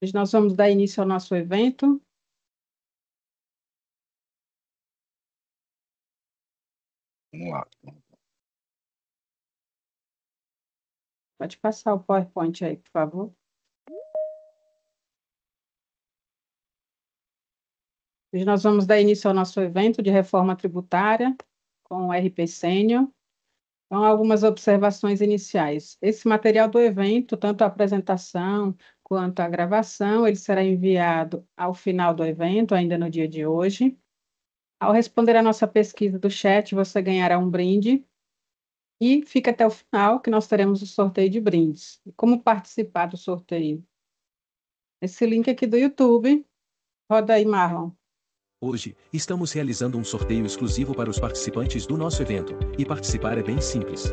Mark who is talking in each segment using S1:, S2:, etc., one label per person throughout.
S1: Hoje nós vamos dar início ao nosso evento.
S2: Vamos lá.
S1: Pode passar o PowerPoint aí, por favor. Hoje nós vamos dar início ao nosso evento de reforma tributária com o RP Sênior. Então, algumas observações iniciais. Esse material do evento, tanto a apresentação quanto a gravação, ele será enviado ao final do evento, ainda no dia de hoje. Ao responder a nossa pesquisa do chat, você ganhará um brinde. E fica até o final, que nós teremos o sorteio de brindes. E como participar do sorteio? Esse link aqui do YouTube. Roda aí, Marlon.
S3: Hoje, estamos realizando um sorteio exclusivo para os participantes do nosso evento, e participar é bem simples.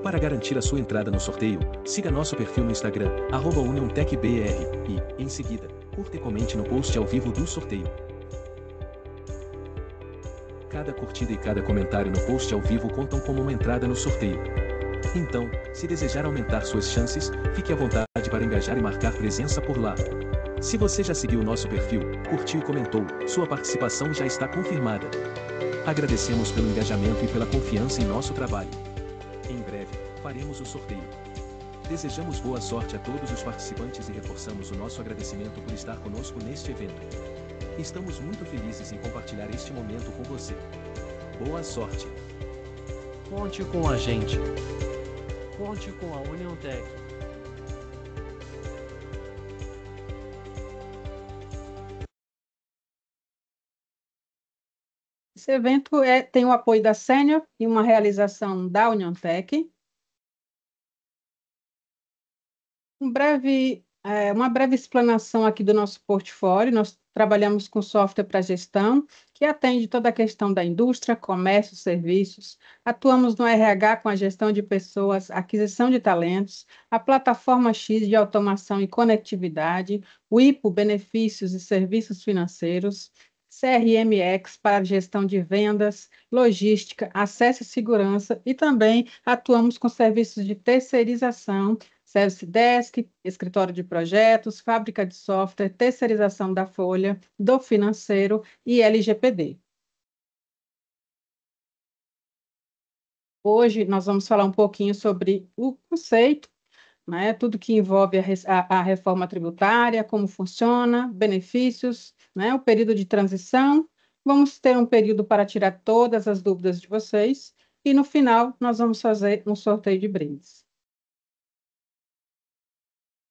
S3: Para garantir a sua entrada no sorteio, siga nosso perfil no Instagram, @UnionTechBR, e, em seguida, curta e comente no post ao vivo do sorteio. Cada curtida e cada comentário no post ao vivo contam como uma entrada no sorteio. Então, se desejar aumentar suas chances, fique à vontade para engajar e marcar presença por lá. Se você já seguiu nosso perfil, curtiu e comentou, sua participação já está confirmada. Agradecemos pelo engajamento e pela confiança em nosso trabalho. Em breve, faremos o sorteio. Desejamos boa sorte a todos os participantes e reforçamos o nosso agradecimento por estar conosco neste evento. Estamos muito felizes em compartilhar este momento com você. Boa sorte!
S4: Conte com a gente. Conte com a UnionTech.
S1: Esse evento tem o apoio da Sênior e uma realização da UnionTech. Uma breve explanação aqui do nosso portfólio. Nós trabalhamos com software para gestão, que atende toda a questão da indústria, comércio, serviços. Atuamos no RH com a gestão de pessoas, aquisição de talentos, a plataforma X de automação e conectividade, o IPO, benefícios e serviços financeiros, CRMX para gestão de vendas, logística, acesso e segurança, e também atuamos com serviços de terceirização, Service Desk, escritório de projetos, fábrica de software, terceirização da folha, do financeiro e LGPD. Hoje nós vamos falar um pouquinho sobre o conceito, né, tudo que envolve a reforma tributária, como funciona, benefícios, né, o período de transição. Vamos ter um período para tirar todas as dúvidas de vocês e, no final, nós vamos fazer um sorteio de brindes.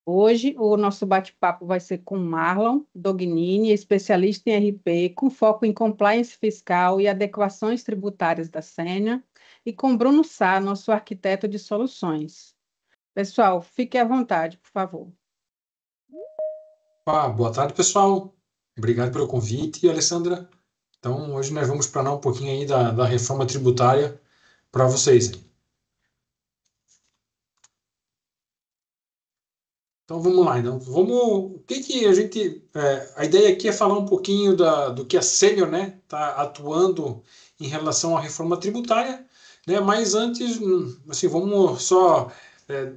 S1: Hoje, o nosso bate-papo vai ser com Marlon Dognini, especialista em RP, com foco em compliance fiscal e adequações tributárias da Sênior, e com Bruno Sá, nosso arquiteto de soluções. Pessoal, fique à vontade, por favor.
S5: Boa tarde, pessoal. Obrigado pelo convite, Alessandra. Então, hoje nós vamos planar um pouquinho aí da reforma tributária para vocês. Então, vamos lá. Então, o que a gente... a ideia aqui é falar um pouquinho do que a Sênior, né, está atuando em relação à reforma tributária, né, mas antes, assim, vamos só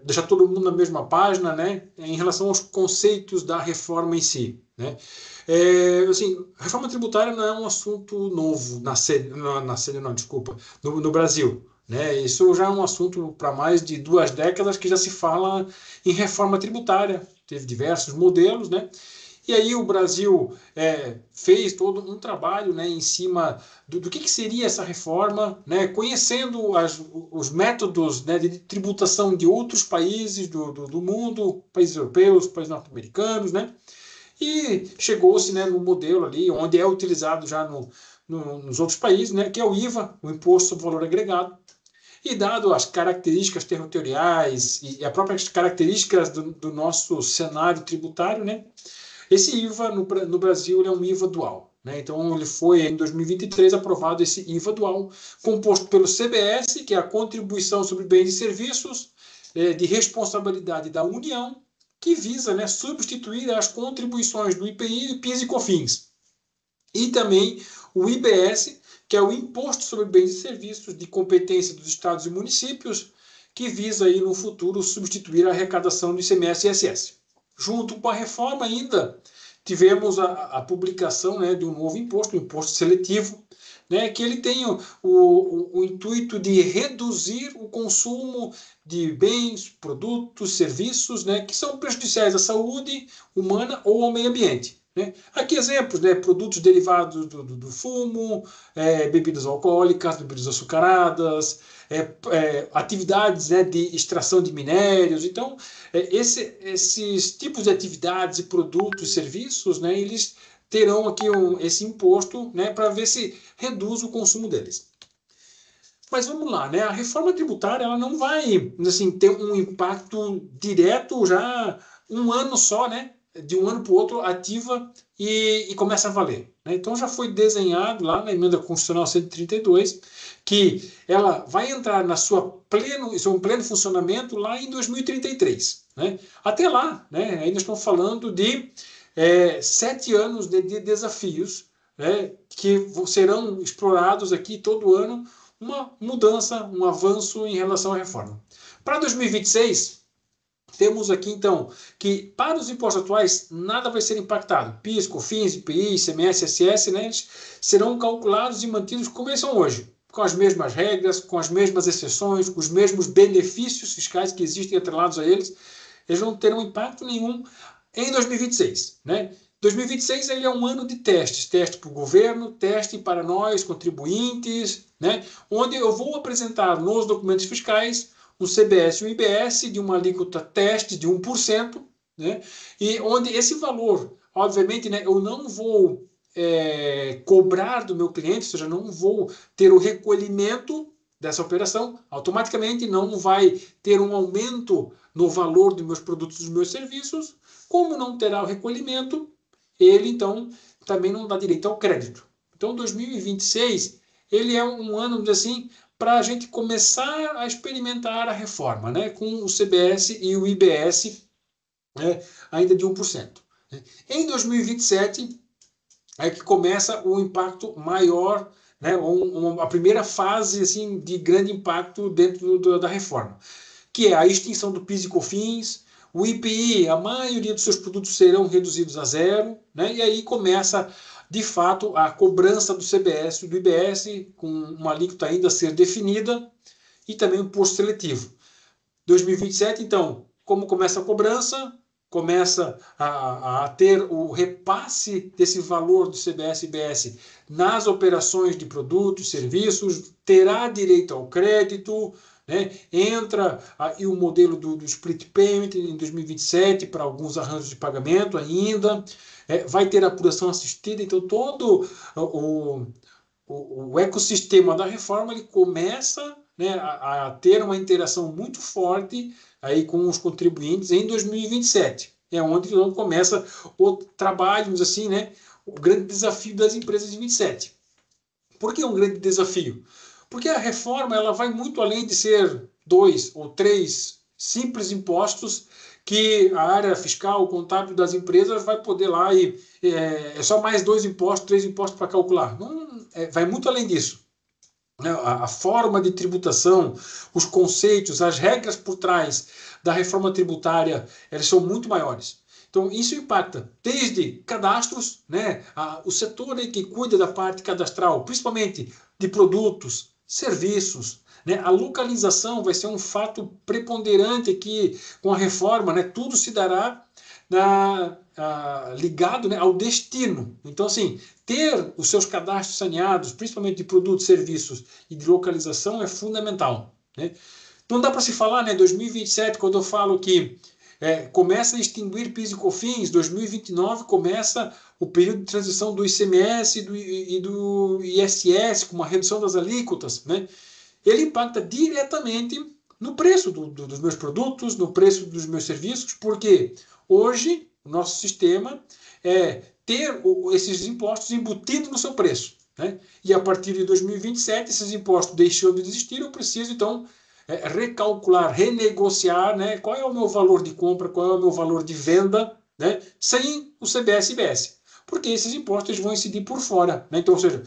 S5: deixar todo mundo na mesma página, né, em relação aos conceitos da reforma em si, né. Assim, a reforma tributária não é um assunto novo no Brasil, né? Isso já é um assunto para mais de 2 décadas que já se fala em reforma tributária. Teve diversos modelos, né? E aí o Brasil fez todo um trabalho, né, em cima do que seria essa reforma, né, conhecendo os métodos, né, de tributação de outros países do mundo, países europeus, países norte-americanos, né? E chegou-se, né, no modelo ali, onde é utilizado já nos outros países, né, que é o IVA, o Imposto sobre Valor Agregado. E dado as características territoriais e as próprias características do nosso cenário tributário, né, esse IVA no Brasil é um IVA dual. Né? Então, ele foi, em 2023, aprovado esse IVA dual, composto pelo CBS, que é a Contribuição sobre Bens e Serviços de Responsabilidade da União, que visa, né, substituir as contribuições do IPI, PIS e COFINS. E também o IBS, que é o Imposto sobre Bens e Serviços de competência dos estados e municípios, que visa aí no futuro substituir a arrecadação do ICMS e ISS. junto com a reforma ainda, tivemos a publicação, né, de um novo imposto, o imposto seletivo, né, que ele tem o intuito de reduzir o consumo de bens, produtos, serviços, né, que são prejudiciais à saúde humana ou ao meio ambiente. Né? Aqui exemplos, né, produtos derivados do fumo, bebidas alcoólicas, bebidas açucaradas, atividades, né, de extração de minérios. Então, esses tipos de atividades e produtos e serviços, né, eles terão aqui esse imposto, né, para ver se reduz o consumo deles. Mas vamos lá, né? A reforma tributária ela não vai assim, ter um impacto direto já um ano só, né? De um ano para o outro ativa e começa a valer. Né? Então já foi desenhado lá na emenda constitucional 132 que ela vai entrar na seu pleno funcionamento lá em 2033. Né? Até lá, né? Ainda estão falando de 7 anos de desafios, né? Que serão explorados aqui todo ano, uma mudança, um avanço em relação à reforma. Para 2026, temos aqui, então, que para os impostos atuais, nada vai ser impactado. PIS, COFINS, IPI, ICMS, ISS, né, eles serão calculados e mantidos como eles são hoje, com as mesmas regras, com as mesmas exceções, com os mesmos benefícios fiscais que existem atrelados a eles. Eles não terão impacto nenhum em 2026, né? 2026 ele é um ano de testes, teste para o governo, teste para nós, contribuintes, né? Onde eu vou apresentar nos documentos fiscais o CBS e o IBS de uma alíquota teste de 1%, né? E onde esse valor, obviamente, né, eu não vou cobrar do meu cliente, ou seja, não vou ter o recolhimento dessa operação, automaticamente não vai ter um aumento no valor dos meus produtos e dos meus serviços. Como não terá o recolhimento, ele, então, também não dá direito ao crédito. Então, 2026, ele é um ano, assim, para a gente começar a experimentar a reforma, né, com o CBS e o IBS, né, ainda de 1%. Em 2027, é que começa o impacto maior, né, a primeira fase assim, de grande impacto dentro da reforma, que é a extinção do PIS e COFINS. O IPI, a maioria dos seus produtos serão reduzidos a zero, né? E aí começa, de fato, a cobrança do CBS e do IBS, com uma alíquota ainda a ser definida, e também o imposto seletivo. 2027, então, como começa a cobrança, começa a ter o repasse desse valor do CBS e IBS nas operações de produtos, serviços, terá direito ao crédito, né? Entra aí o modelo do split payment em 2027 para alguns arranjos de pagamento ainda, vai ter apuração assistida, então todo o ecossistema da reforma ele começa, né, a ter uma interação muito forte aí com os contribuintes em 2027. É onde então começa o trabalho, assim, né, o grande desafio das empresas em 27. Por que é um grande desafio? Porque a reforma ela vai muito além de ser 2 ou 3 simples impostos que a área fiscal, contábil das empresas vai poder lá e é só mais 2 impostos, 3 impostos para calcular. Não, vai muito além disso. A forma de tributação, os conceitos, as regras por trás da reforma tributária, elas são muito maiores. Então, isso impacta desde cadastros, né, o setor aí que cuida da parte cadastral, principalmente de produtos, serviços, né, a localização vai ser um fato preponderante aqui com a reforma, né, tudo se dará ligado, né, ao destino. Então, assim, ter os seus cadastros saneados, principalmente de produtos, serviços e de localização, é fundamental. Né? Não dá para se falar, né, 2027, quando eu falo que começa a extinguir PIS e COFINS, 2029 começa o período de transição do ICMS e do ISS, com uma redução das alíquotas, né? Ele impacta diretamente no preço dos meus produtos, no preço dos meus serviços, porque hoje o nosso sistema é ter esses impostos embutidos no seu preço. Né? E a partir de 2027, esses impostos deixando de existir, eu preciso, então, recalcular, renegociar, né? Qual é o meu valor de compra, qual é o meu valor de venda, né? Sem o CBS e IBS. porque esses impostos vão incidir por fora, né? Então, ou seja,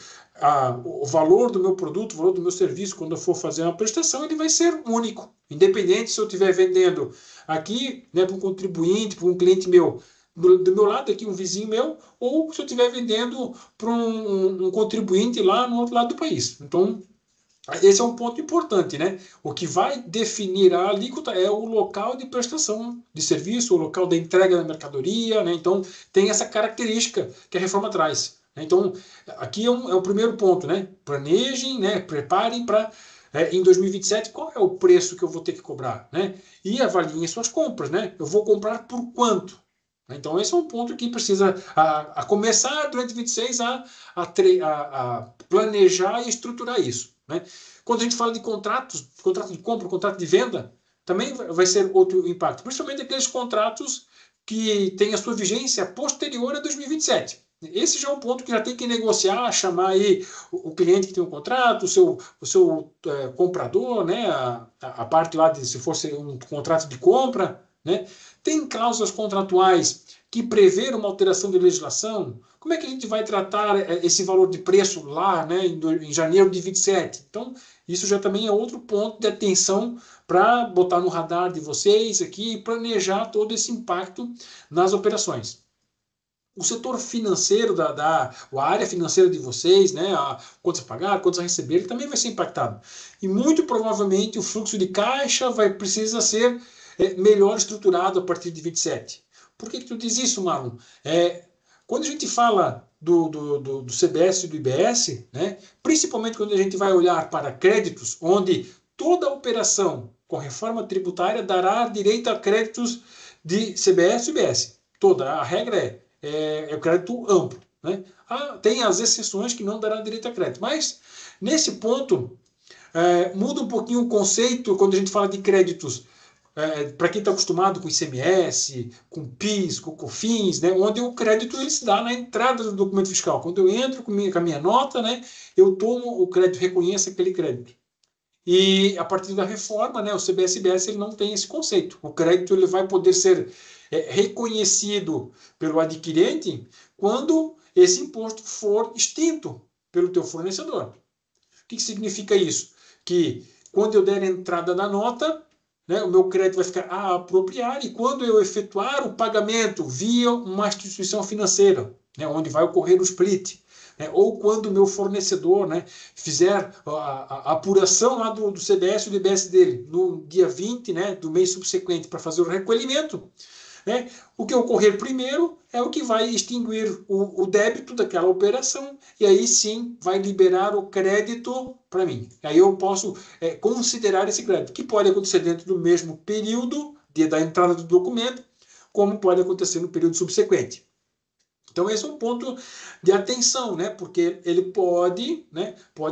S5: o valor do meu produto, o valor do meu serviço, quando eu for fazer uma prestação, ele vai ser único, independente se eu estiver vendendo aqui, né, para um contribuinte, para um cliente meu, do meu lado aqui, um vizinho meu, ou se eu estiver vendendo para um contribuinte lá no outro lado do país. Então, esse é um ponto importante, né? O que vai definir a alíquota é o local de prestação de serviço, o local da entrega da mercadoria, né? Então, tem essa característica que a reforma traz, né? Então, aqui é o primeiro ponto, né? Planejem, né? Preparem para, em 2027, qual é o preço que eu vou ter que cobrar, né? E avaliem suas compras, né? Eu vou comprar por quanto? Então, esse é um ponto que precisa a começar durante 26 a planejar e estruturar isso, né? Quando a gente fala de contratos, contrato de compra, contrato de venda, também vai ser outro impacto, principalmente aqueles contratos que têm a sua vigência posterior a 2027. Esse já é um ponto que já tem que negociar, chamar aí o cliente que tem um contrato, o seu comprador, né? A parte lá de se fosse um contrato de compra, né? Tem cláusulas contratuais que preveram uma alteração de legislação. Como é que a gente vai tratar esse valor de preço lá, né, em janeiro de 27? Então, isso já também é outro ponto de atenção para botar no radar de vocês aqui e planejar todo esse impacto nas operações. O setor financeiro, a área financeira de vocês, né, quantos a pagar, quantos a receber, ele também vai ser impactado. E muito provavelmente o fluxo de caixa precisa ser melhor estruturado a partir de 27. Por que tu diz isso, Marlon? Quando a gente fala do CBS e do IBS, né, principalmente quando a gente vai olhar para créditos, onde toda operação com reforma tributária dará direito a créditos de CBS e IBS. Toda a regra é o crédito amplo, né? Tem as exceções que não dará direito a crédito, mas nesse ponto muda um pouquinho o conceito quando a gente fala de créditos. Para quem está acostumado com ICMS, com PIS, com COFINS, né, onde o crédito ele se dá na entrada do documento fiscal. Quando eu entro com a minha nota, né, eu tomo o crédito, reconheço aquele crédito. E a partir da reforma, né, o CBS-IBS ele não tem esse conceito. O crédito ele vai poder ser reconhecido pelo adquirente quando esse imposto for extinto pelo teu fornecedor. O que significa isso? Que quando eu der a entrada na nota, né, o meu crédito vai ficar a apropriar, e quando eu efetuar o pagamento via uma instituição financeira, né, onde vai ocorrer o split, né, ou quando o meu fornecedor, né, fizer a apuração lá do CBS e do IBS dele no dia 20, né, do mês subsequente para fazer o recolhimento, né, o que ocorrer primeiro é o que vai extinguir o débito daquela operação, e aí sim vai liberar o crédito para mim. Aí eu posso considerar esse crédito, que pode acontecer dentro do mesmo período da entrada do documento, como pode acontecer no período subsequente. Então esse é um ponto de atenção, né? Porque ele pode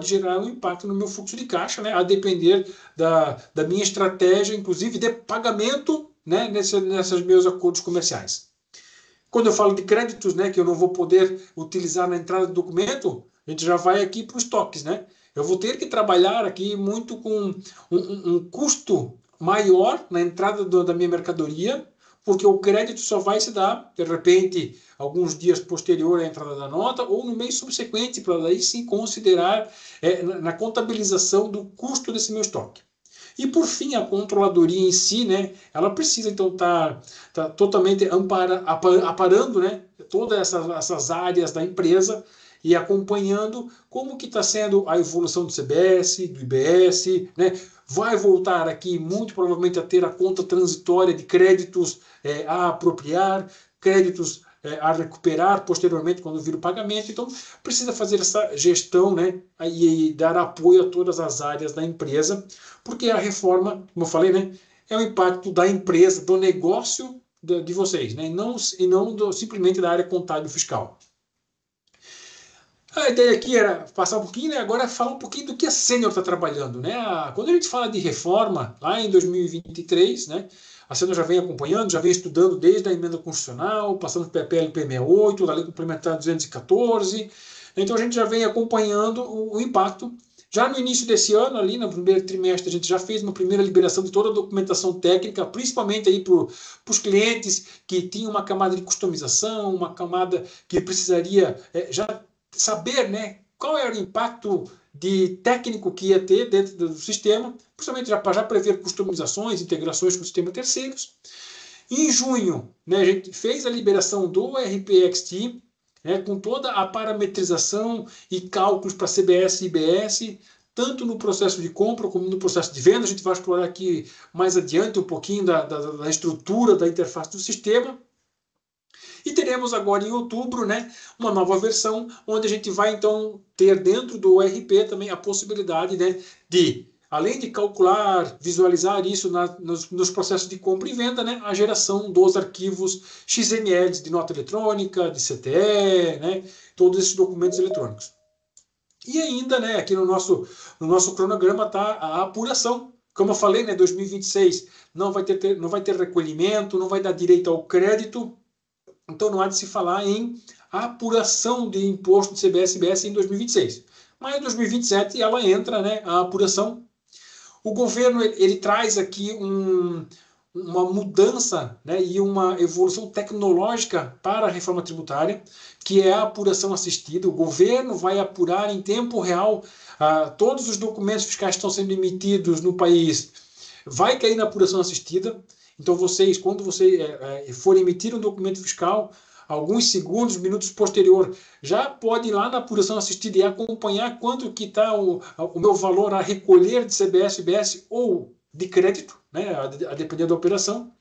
S5: gerar um impacto no meu fluxo de caixa, né? A depender da minha estratégia, inclusive de pagamento, né? Nesses meus acordos comerciais. Quando eu falo de créditos, né, que eu não vou poder utilizar na entrada do documento, a gente já vai aqui para os estoques, né? Eu vou ter que trabalhar aqui muito com um custo maior na entrada da minha mercadoria, porque o crédito só vai se dar, de repente, alguns dias posterior à entrada da nota, ou no mês subsequente, para daí sim considerar na contabilização do custo desse meu estoque. E, por fim, a controladoria em si, né, ela precisa, então, estar totalmente aparando, né, todas essas áreas da empresa e acompanhando como que está sendo a evolução do CBS, do IBS, né, vai voltar aqui, muito provavelmente, a ter a conta transitória de créditos a apropriar, créditos a recuperar posteriormente quando vir o pagamento. Então, precisa fazer essa gestão, né, e dar apoio a todas as áreas da empresa, porque a reforma, como eu falei, né, é o impacto da empresa, do negócio de vocês, né, e não simplesmente da área contábil fiscal. A ideia aqui era passar um pouquinho, né, agora falar um pouquinho do que a Sênior está trabalhando, né? Quando a gente fala de reforma, lá em 2023, né, a Sênior já vem acompanhando, já vem estudando desde a emenda constitucional, passando pelo PLP 68, da Lei Complementar 214. Então a gente já vem acompanhando o impacto Já no início desse ano, ali no primeiro trimestre, a gente já fez uma primeira liberação de toda a documentação técnica, principalmente aí para os clientes que tinham uma camada de customização, uma camada que precisaria já saber, né, qual era o impacto técnico que ia ter dentro do sistema, principalmente já para prever customizações, integrações com o sistema terceiros. Em junho, né, a gente fez a liberação do ERP-XT, com toda a parametrização e cálculos para CBS e IBS, tanto no processo de compra como no processo de venda. A gente vai explorar aqui mais adiante um pouquinho da estrutura da interface do sistema. E teremos agora em outubro, né, uma nova versão, onde a gente vai então ter dentro do ERP também a possibilidade, né, de, além de calcular, visualizar isso nos processos de compra e venda, né, a geração dos arquivos XML de nota eletrônica, de CTE, né, todos esses documentos eletrônicos. E ainda, né, aqui no nosso cronograma está a apuração. Como eu falei, né, 2026 não vai ter recolhimento, não vai dar direito ao crédito, então não há de se falar em apuração de imposto de CBS e IBS em 2026. Mas em 2027 ela entra, né, a apuração. O governo ele traz aqui uma mudança, né, e uma evolução tecnológica para a reforma tributária, que é a apuração assistida. O governo vai apurar em tempo real todos os documentos fiscais que estão sendo emitidos no país. Vai cair na apuração assistida. Então, quando você for emitir um documento fiscal, alguns segundos, minutos posterior, já pode ir lá na apuração assistida e acompanhar quanto que está o meu valor a recolher de CBS, IBS ou de crédito, né, a depender da operação.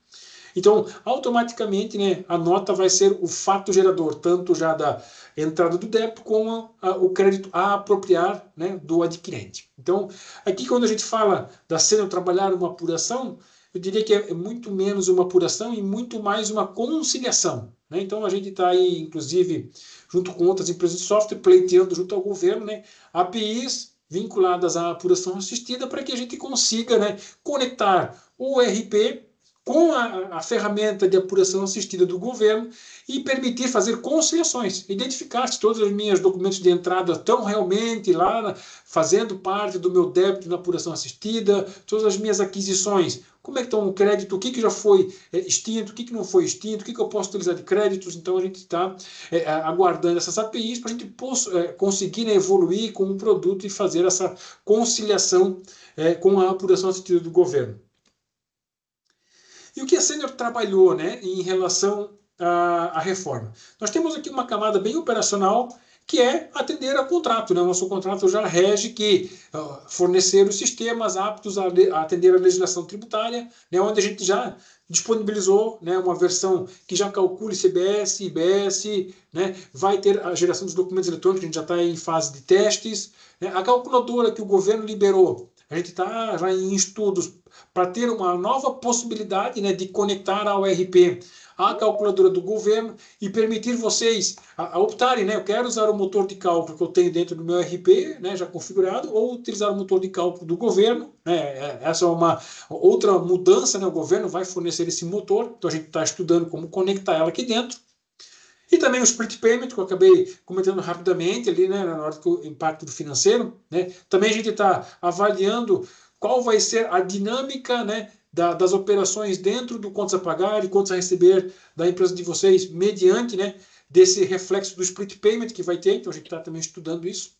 S5: Então, automaticamente, né, a nota vai ser o fato gerador, tanto já da entrada do débito como o crédito a apropriar, né, do adquirente. Então, aqui quando a gente fala da Sênior trabalhar uma apuração, eu diria que é muito menos uma apuração e muito mais uma conciliação, né? Então, a gente está aí, inclusive, junto com outras empresas de software, pleiteando junto ao governo, né, APIs vinculadas à apuração assistida para que a gente consiga, né, conectar o ERP com a ferramenta de apuração assistida do governo e permitir fazer conciliações, identificar se todos os meus documentos de entrada estão realmente lá fazendo parte do meu débito na apuração assistida, todas as minhas aquisições, como é que estão o crédito, o que já foi extinto, o que não foi extinto, o que eu posso utilizar de créditos. Então a gente está aguardando essas APIs para a gente conseguir, né, evoluir com o produto e fazer essa conciliação com a apuração assistida do governo. E o que a Sênior trabalhou, né, em relação à reforma? Nós temos aqui uma camada bem operacional, que é atender a contrato, né? O nosso contrato já rege que fornecer os sistemas aptos a atender a legislação tributária, né, onde a gente já disponibilizou, né, uma versão que já calcule CBS, IBS, né, vai ter a geração dos documentos eletrônicos, a gente já está em fase de testes, né, a calculadora que o governo liberou, a gente está já em estudos para ter uma nova possibilidade, né, de conectar ao ERP a calculadora do governo e permitir vocês optarem, né, eu quero usar o motor de cálculo que eu tenho dentro do meu ERP, né, já configurado, ou utilizar o motor de cálculo do governo, né, essa é uma outra mudança, né, o governo vai fornecer esse motor, então a gente está estudando como conectar ela aqui dentro. E também o split payment, que eu acabei comentando rapidamente ali, né, na hora do impacto do financeiro, né, também a gente está avaliando qual vai ser a dinâmica, né, das operações dentro do contas a pagar e contas a receber da empresa de vocês, mediante, né, desse reflexo do split payment que vai ter. Então a gente está também estudando isso.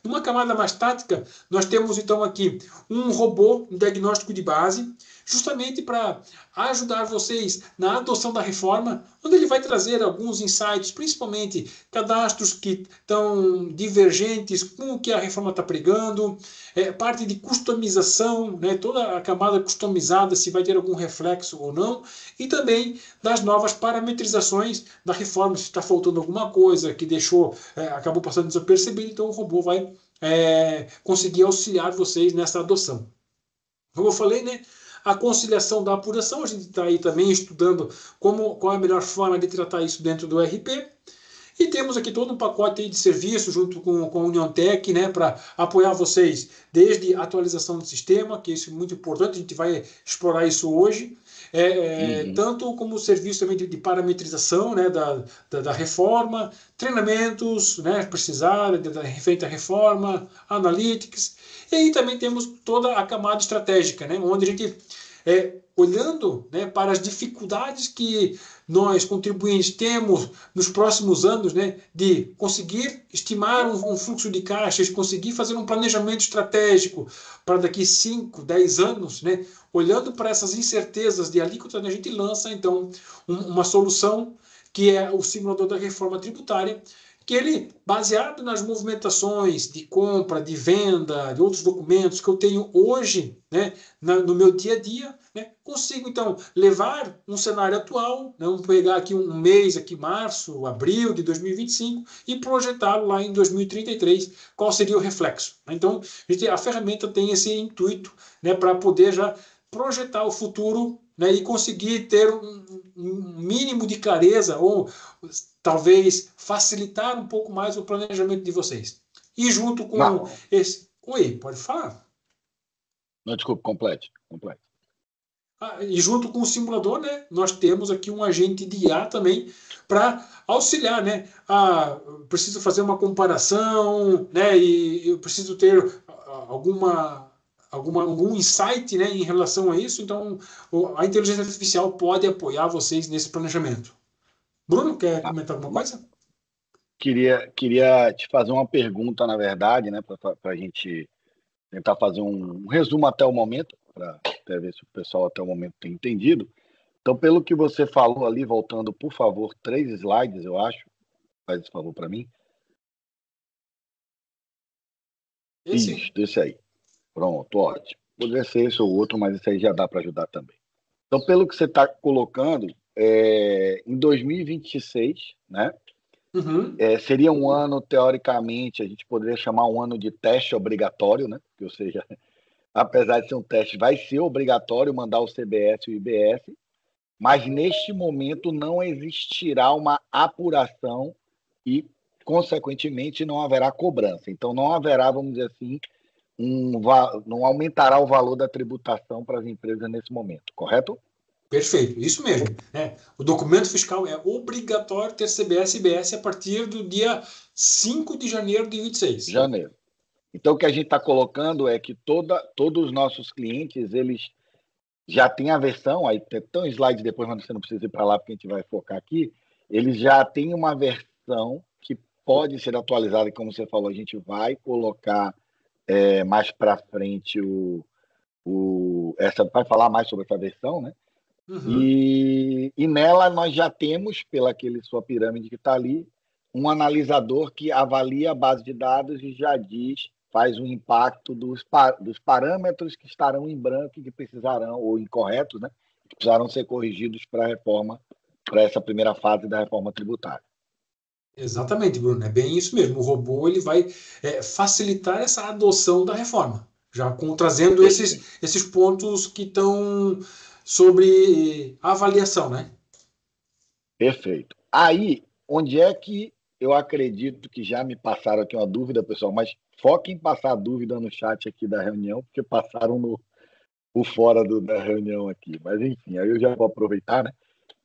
S5: Numa camada mais tática, nós temos então aqui um robô, um diagnóstico de base, justamente para ajudar vocês na adoção da reforma, onde ele vai trazer alguns insights, principalmente cadastros que estão divergentes com o que a reforma está pregando, parte de customização, né, toda a camada customizada, se vai ter algum reflexo ou não, e também das novas parametrizações da reforma, se está faltando alguma coisa que acabou passando desapercebido, então o robô vai conseguir auxiliar vocês nessa adoção. Como eu falei, né, a conciliação da apuração, a gente está aí também estudando qual é a melhor forma de tratar isso dentro do ERP. E temos aqui todo um pacote aí de serviços junto com a UnionTech, né, para apoiar vocês desde a atualização do sistema, que isso é muito importante, a gente vai explorar isso hoje. tanto como serviço também de parametrização, né, da reforma, treinamentos, né, precisar referente à reforma, analytics, e aí também temos toda a camada estratégica, né, onde a gente, olhando, né, para as dificuldades que nós, contribuintes, temos nos próximos anos, né, de conseguir estimar um fluxo de caixas, conseguir fazer um planejamento estratégico para daqui 5, 10 anos, né, olhando para essas incertezas de alíquota, a gente lança, então, uma solução que é o simulador da reforma tributária, que ele, baseado nas movimentações de compra, de venda, de outros documentos que eu tenho hoje, né, no meu dia a dia, né, consigo, então, levar um cenário atual, né, vamos pegar aqui um mês, aqui março, abril de 2025, e projetá-lo lá em 2033, qual seria o reflexo. Então, a ferramenta tem esse intuito, né, para poder já projetar o futuro, né, e conseguir ter um mínimo de clareza, ou talvez facilitar um pouco mais o planejamento de vocês. E junto com esse... Oi, pode falar?
S2: Não, desculpa, complete.
S5: E junto com o simulador, né, nós temos aqui um agente de IA também para auxiliar, né? Preciso fazer uma comparação, né, e eu preciso ter algum insight, né, em relação a isso. Então, a inteligência artificial pode apoiar vocês nesse planejamento. Bruno, quer comentar alguma coisa?
S2: Queria te fazer uma pergunta, na verdade, né, para a gente tentar fazer um resumo até o momento, para ver se o pessoal até o momento tem entendido. Então, pelo que você falou ali, voltando, por favor, 3 slides, eu acho. Faz esse favor para mim. Esse aí. Pronto, ótimo. Poderia ser esse ou outro, mas esse aí já dá para ajudar também. Então, pelo que você está colocando, em 2026, né? Seria um ano, teoricamente, a gente poderia chamar um ano de teste obrigatório, né? Ou seja, apesar de ser um teste, vai ser obrigatório mandar o CBS e o IBS, mas neste momento não existirá uma apuração e, consequentemente, não haverá cobrança. Então, não haverá, vamos dizer assim, não aumentará o valor da tributação para as empresas nesse momento, correto?
S5: Perfeito, isso mesmo. O documento fiscal é obrigatório ter CBS e IBS a partir do dia 5 de janeiro de 26.
S2: Janeiro. Então, o que a gente está colocando é que todos os nossos clientes, eles já têm a versão, aí tem um slide depois, mas você não precisa ir para lá porque a gente vai focar aqui, eles já têm uma versão que pode ser atualizada, e como você falou, a gente vai colocar mais para frente vai falar mais sobre essa versão, né? E nela nós já temos, pela sua pirâmide que está ali, um analisador que avalia a base de dados e já faz o impacto dos parâmetros que estarão em branco e que precisarão, ou incorretos, né, que precisarão ser corrigidos para a reforma, para essa primeira fase da reforma tributária.
S5: Exatamente, Bruno, é bem isso mesmo. O robô ele vai facilitar essa adoção da reforma, já trazendo esses pontos que estão sobre avaliação, né?
S2: Perfeito. Aí, onde é que eu acredito que já me passaram aqui uma dúvida, pessoal, mas foquem em passar a dúvida no chat aqui da reunião, porque passaram por fora da reunião aqui. Mas, enfim, aí eu já vou aproveitar, né,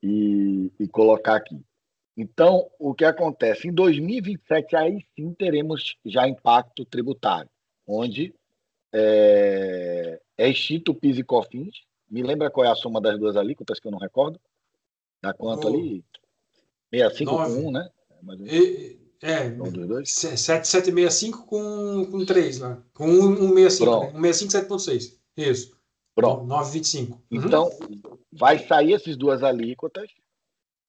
S2: e colocar aqui. Então, o que acontece? Em 2027, aí sim teremos já impacto tributário, onde é extinto o PIS e COFINS. Me lembra qual é a soma das duas alíquotas, que eu não recordo? Dá quanto ali? 65 com 1, né?
S5: Dos dois? 765 com 3 lá. Com 165, né? 165, 7,6. Isso.
S2: Pronto.
S5: 9,25.
S2: Então, vai sair essas duas alíquotas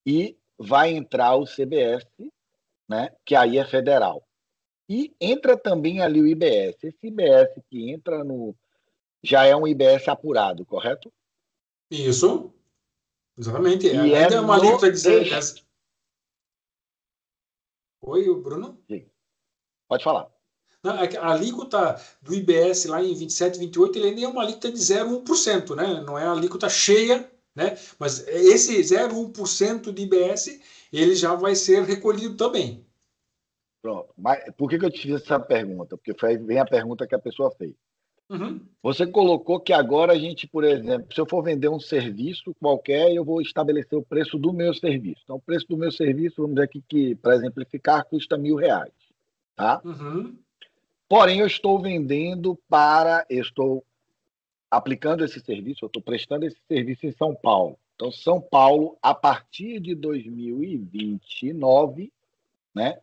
S2: e vai entrar o CBS, né? Que aí é federal. E entra também ali o IBS. Esse IBS que entra já é um IBS apurado, correto?
S5: Isso. Exatamente.
S2: E
S5: ainda é uma alíquota de 10. Oi, Bruno?
S2: Sim. Pode falar.
S5: Não, a alíquota do IBS lá em 27, 28, ele ainda é uma alíquota de 0,1%, né? Não é a alíquota cheia, né? Mas esse 0,1% de IBS, ele já vai ser recolhido também.
S2: Pronto. Mas por que eu te fiz essa pergunta? Porque vem a pergunta que a pessoa fez.
S5: Uhum.
S2: Você colocou que agora a gente, por exemplo, se eu for vender um serviço qualquer, eu vou estabelecer o preço do meu serviço. Então, o preço do meu serviço, vamos dizer aqui que, para exemplificar, custa R$1.000, tá?
S5: Uhum.
S2: Porém, eu estou aplicando esse serviço, eu estou prestando esse serviço em São Paulo. Então, São Paulo, a partir de 2029, né,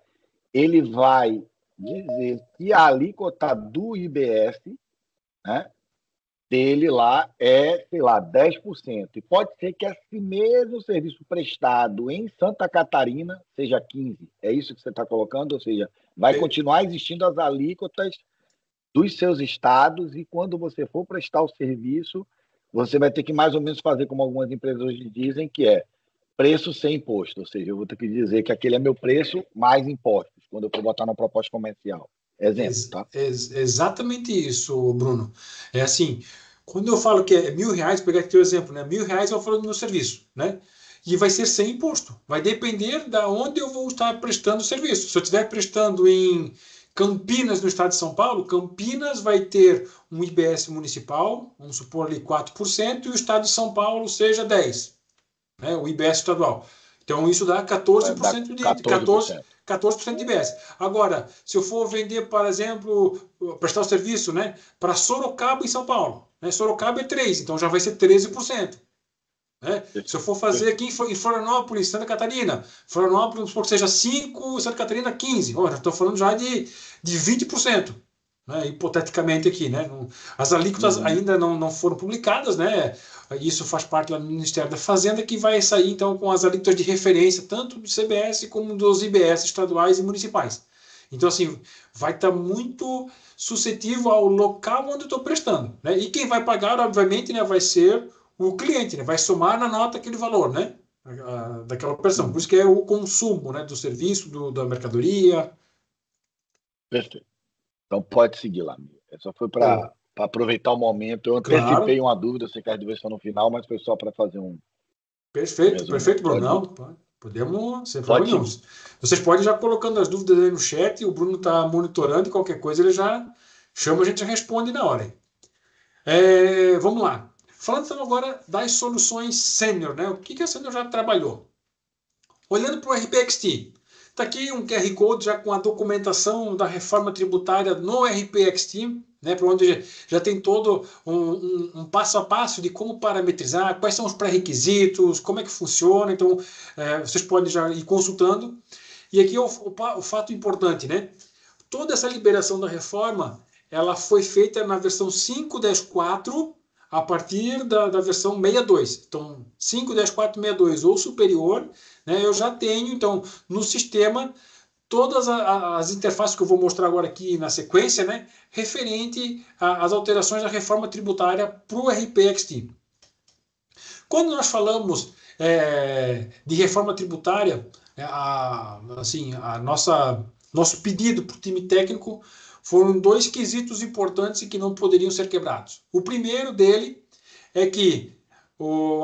S2: ele vai dizer que a alíquota do IBS, né, dele lá é, sei lá, 10%. E pode ser que esse mesmo serviço prestado em Santa Catarina seja 15%. É isso que você está colocando? Ou seja, vai continuar existindo as alíquotas dos seus estados e quando você for prestar o serviço, você vai ter que mais ou menos fazer como algumas empresas hoje dizem, que é preço sem imposto. Ou seja, eu vou ter que dizer que aquele é meu preço mais impostos, quando eu for botar na proposta comercial. Exemplo, tá?
S5: Exatamente isso, Bruno. É assim, quando eu falo que é R$1.000, pegar aqui o exemplo, né? R$1.000 eu falo do meu serviço, né? E vai ser sem imposto. Vai depender da onde eu vou estar prestando o serviço. Se eu estiver prestando em Campinas, no estado de São Paulo, Campinas vai ter um IBS municipal, vamos supor ali 4%, e o estado de São Paulo seja 10%, né? O IBS estadual. Então, isso dá 14% de 14% de IBS. Agora, se eu for vender, por exemplo, prestar o serviço, né, para Sorocaba e São Paulo, né, Sorocaba é 3%, então já vai ser 13%. Né? Se eu for fazer aqui em Florianópolis, Santa Catarina, Florianópolis, vamos supor que seja 5%, Santa Catarina 15%. Já estou falando já de 20%. Né? Hipoteticamente aqui. Né? As alíquotas ainda não foram publicadas, né? Isso faz parte lá do Ministério da Fazenda, que vai sair então com as alíquotas de referência, tanto do CBS como dos IBS estaduais e municipais. Então, assim, vai estar muito suscetível ao local onde eu estou prestando. Né? E quem vai pagar, obviamente, né, vai ser o cliente, né? Vai somar na nota aquele valor, né? Daquela operação. Por isso que é o consumo, né? Do serviço, da mercadoria.
S2: Perfeito. Então pode seguir lá. Só foi para aproveitar o momento. Eu antecipei uma dúvida, eu sei que as dúvidas estão no final, mas foi só para fazer um.
S5: Perfeito, Bruno. Não, podemos, sem problema nenhum. Vocês podem já colocando as dúvidas aí no chat, o Bruno está monitorando e qualquer coisa ele já chama, a gente já responde na hora. Vamos lá. Falando então agora das soluções sênior, né? O que a Sênior já trabalhou? Olhando para o RPXT, está aqui um QR Code já com a documentação da reforma tributária no RPXT, né? Para onde já tem todo um passo a passo de como parametrizar, quais são os pré-requisitos, como é que funciona. Então, vocês podem já ir consultando. E aqui o fato importante, né? Toda essa liberação da reforma, ela foi feita na versão 5.10.4, a partir da versão 62. Então, 5.10.4.62 ou superior, né, eu já tenho, então, no sistema, todas as interfaces que eu vou mostrar agora aqui na sequência, né, referente às alterações da reforma tributária para o RPXT. Quando nós falamos de reforma tributária, nosso pedido para o time técnico foram 2 quesitos importantes e que não poderiam ser quebrados. O primeiro dele é que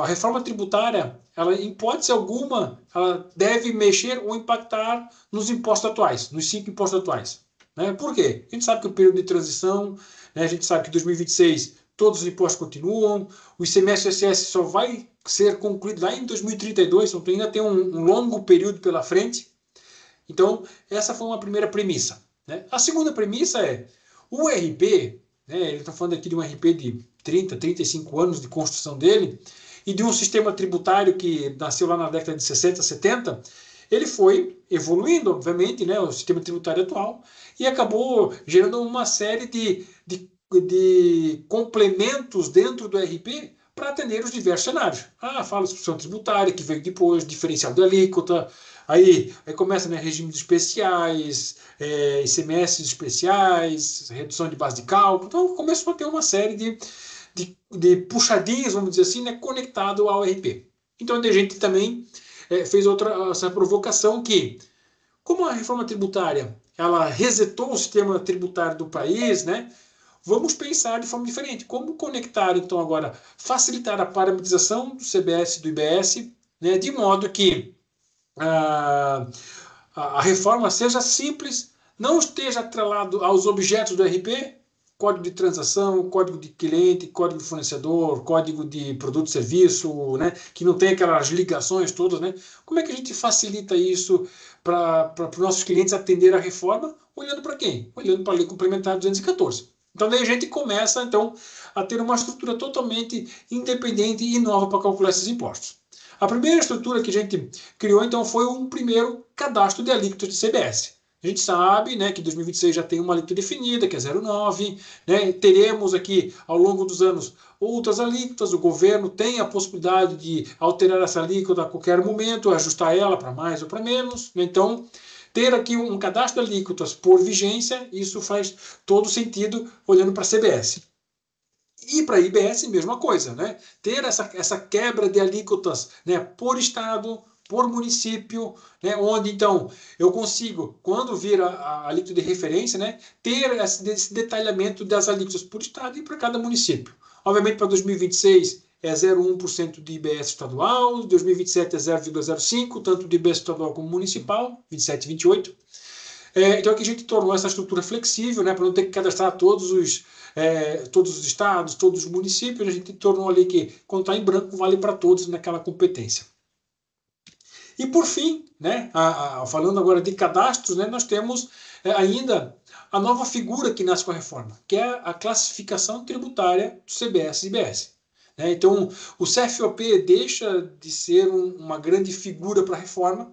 S5: a reforma tributária, ela, em hipótese alguma, ela deve mexer ou impactar nos impostos atuais, nos 5 impostos atuais. Né? Por quê? A gente sabe que o período de transição, né, a gente sabe que em 2026 todos os impostos continuam, o ICMS e o ISS só vai ser concluído lá em 2032, então ainda tem um longo período pela frente. Então, essa foi uma primeira premissa. Né? A segunda premissa é o RP, né, ele está falando aqui de um RP de 30, 35 anos de construção dele, e de um sistema tributário que nasceu lá na década de 60, 70, ele foi evoluindo, obviamente, né, o sistema tributário atual, e acabou gerando uma série de complementos dentro do RP para atender os diversos cenários. Fala substituição tributária, que veio depois, diferencial de alíquota, aí começa, né, regimes especiais, ICMS especiais, redução de base de cálculo. Então começou a ter uma série de puxadinhas, vamos dizer assim, né, conectado ao RP. Então a gente também fez essa provocação que, como a reforma tributária ela resetou o sistema tributário do país, né, vamos pensar de forma diferente. Como conectar, então, agora, facilitar a parametrização do CBS e do IBS, né, de modo que a reforma seja simples, não esteja atrelado aos objetos do RP, código de transação, código de cliente, código de fornecedor, código de produto e serviço, né, que não tem aquelas ligações todas, né? Como é que a gente facilita isso para os nossos clientes atender a reforma? Olhando para quem? Olhando para a Lei Complementar 214. Então, daí a gente começa, então, a ter uma estrutura totalmente independente e nova para calcular esses impostos. A primeira estrutura que a gente criou, então, foi um primeiro cadastro de alíquotas de CBS. A gente sabe, né, que 2026 já tem uma alíquota definida, que é 0,9, né? Teremos aqui, ao longo dos anos, outras alíquotas. O governo tem a possibilidade de alterar essa alíquota a qualquer momento, ajustar ela para mais ou para menos, né? Então, ter aqui um cadastro de alíquotas por vigência, isso faz todo sentido olhando para a CBS. E para a IBS, mesma coisa, né? Ter essa quebra de alíquotas, né, por estado, por município, né, onde então eu consigo, quando vir a alíquota de referência, né, ter esse detalhamento das alíquotas por estado e para cada município. Obviamente, para 2026 é 0,1% de IBS estadual, 2027 é 0,05%, tanto de IBS estadual como municipal, 27 e 28. Então aqui a gente tornou essa estrutura flexível, né, para não ter que cadastrar todos os estados, todos os municípios. A gente tornou ali que, quando está em branco, vale para todos naquela competência. E por fim, né, falando agora de cadastros, né, nós temos ainda a nova figura que nasce com a reforma, que é a classificação tributária do CBS e IBS. Então, o CFOP deixa de ser uma grande figura para a reforma.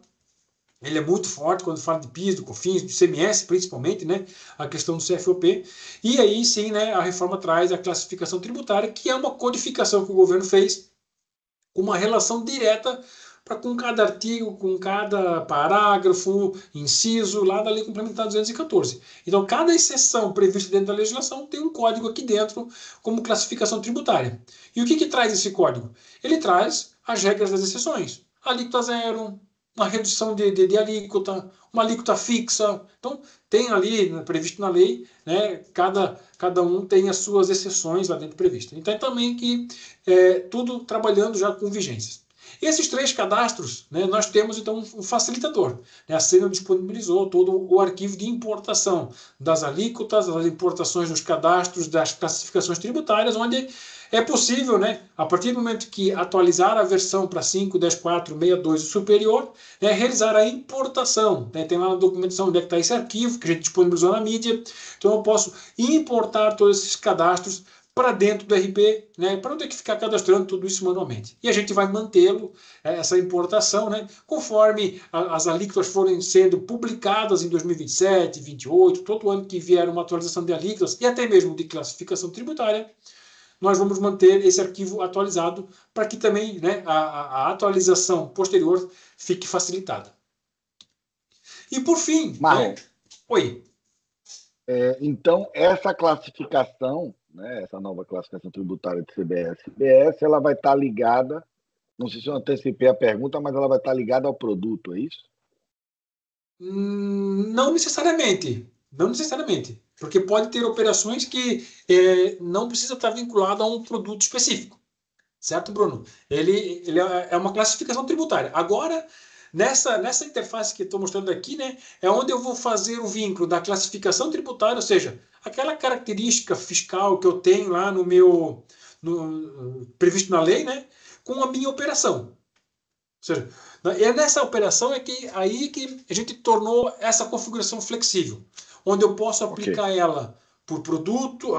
S5: Ele é muito forte quando fala de PIS, do COFINS, do ICMS, principalmente, né, a questão do CFOP. E aí sim, né, a reforma traz a classificação tributária, que é uma codificação que o governo fez, com uma relação direta com cada artigo, com cada parágrafo, inciso, lá da Lei Complementar 214. Então, cada exceção prevista dentro da legislação tem um código aqui dentro como classificação tributária. E o que traz esse código? Ele traz as regras das exceções. Alíquota zero, uma redução de alíquota, uma alíquota fixa. Então, tem ali, previsto na lei, né, cada um tem as suas exceções lá dentro previstas. Então, é também que tudo trabalhando já com vigências. Esses 3 cadastros, né, nós temos então um facilitador. A Sena disponibilizou todo o arquivo de importação das alíquotas, das importações dos cadastros, das classificações tributárias, onde é possível, né, a partir do momento que atualizar a versão para 5, 10, 4, 62 e superior, realizar a importação. Tem lá na documentação onde é que está esse arquivo, que a gente disponibilizou na mídia. Então eu posso importar todos esses cadastros para dentro do RP, né, para não ter que ficar cadastrando tudo isso manualmente. E a gente vai mantê-lo, essa importação, né, conforme as alíquotas forem sendo publicadas em 2027, 2028, todo ano que vier uma atualização de alíquotas e até mesmo de classificação tributária, nós vamos manter esse arquivo atualizado para que também, né, a atualização posterior fique facilitada. E por fim...
S2: Marlon,
S5: oi.
S2: Então, essa classificação, né, essa nova classificação tributária de CBS e IBS, ela vai estar ligada, não sei se eu antecipei a pergunta, mas ela vai estar ligada ao produto, é isso?
S5: Não necessariamente. Não necessariamente. Porque pode ter operações que não precisa estar vinculado a um produto específico. Certo, Bruno? Ele é uma classificação tributária. Agora, nessa interface que estou mostrando aqui, né, é onde eu vou fazer o vínculo da classificação tributária, ou seja, aquela característica fiscal que eu tenho lá previsto na lei, né, com a minha operação. Ou seja, é nessa operação aí que a gente tornou essa configuração flexível, onde eu posso aplicar ela por produto,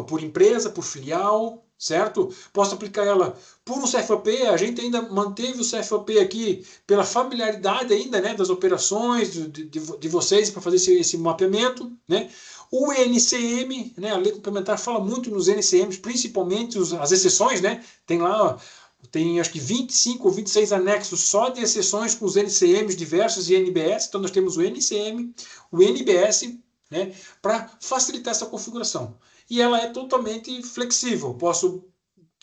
S5: por empresa, por filial, certo? Posso aplicar ela por um CFOP. A gente ainda manteve o CFOP aqui pela familiaridade ainda, né, das operações de vocês para fazer esse mapeamento, né? O NCM, né, a Lei Complementar fala muito nos NCMs, principalmente as exceções, né? Tem acho que 25 ou 26 anexos só de exceções com os NCMs diversos e NBS. Então nós temos o NCM, o NBS, né, para facilitar essa configuração. E ela é totalmente flexível. Posso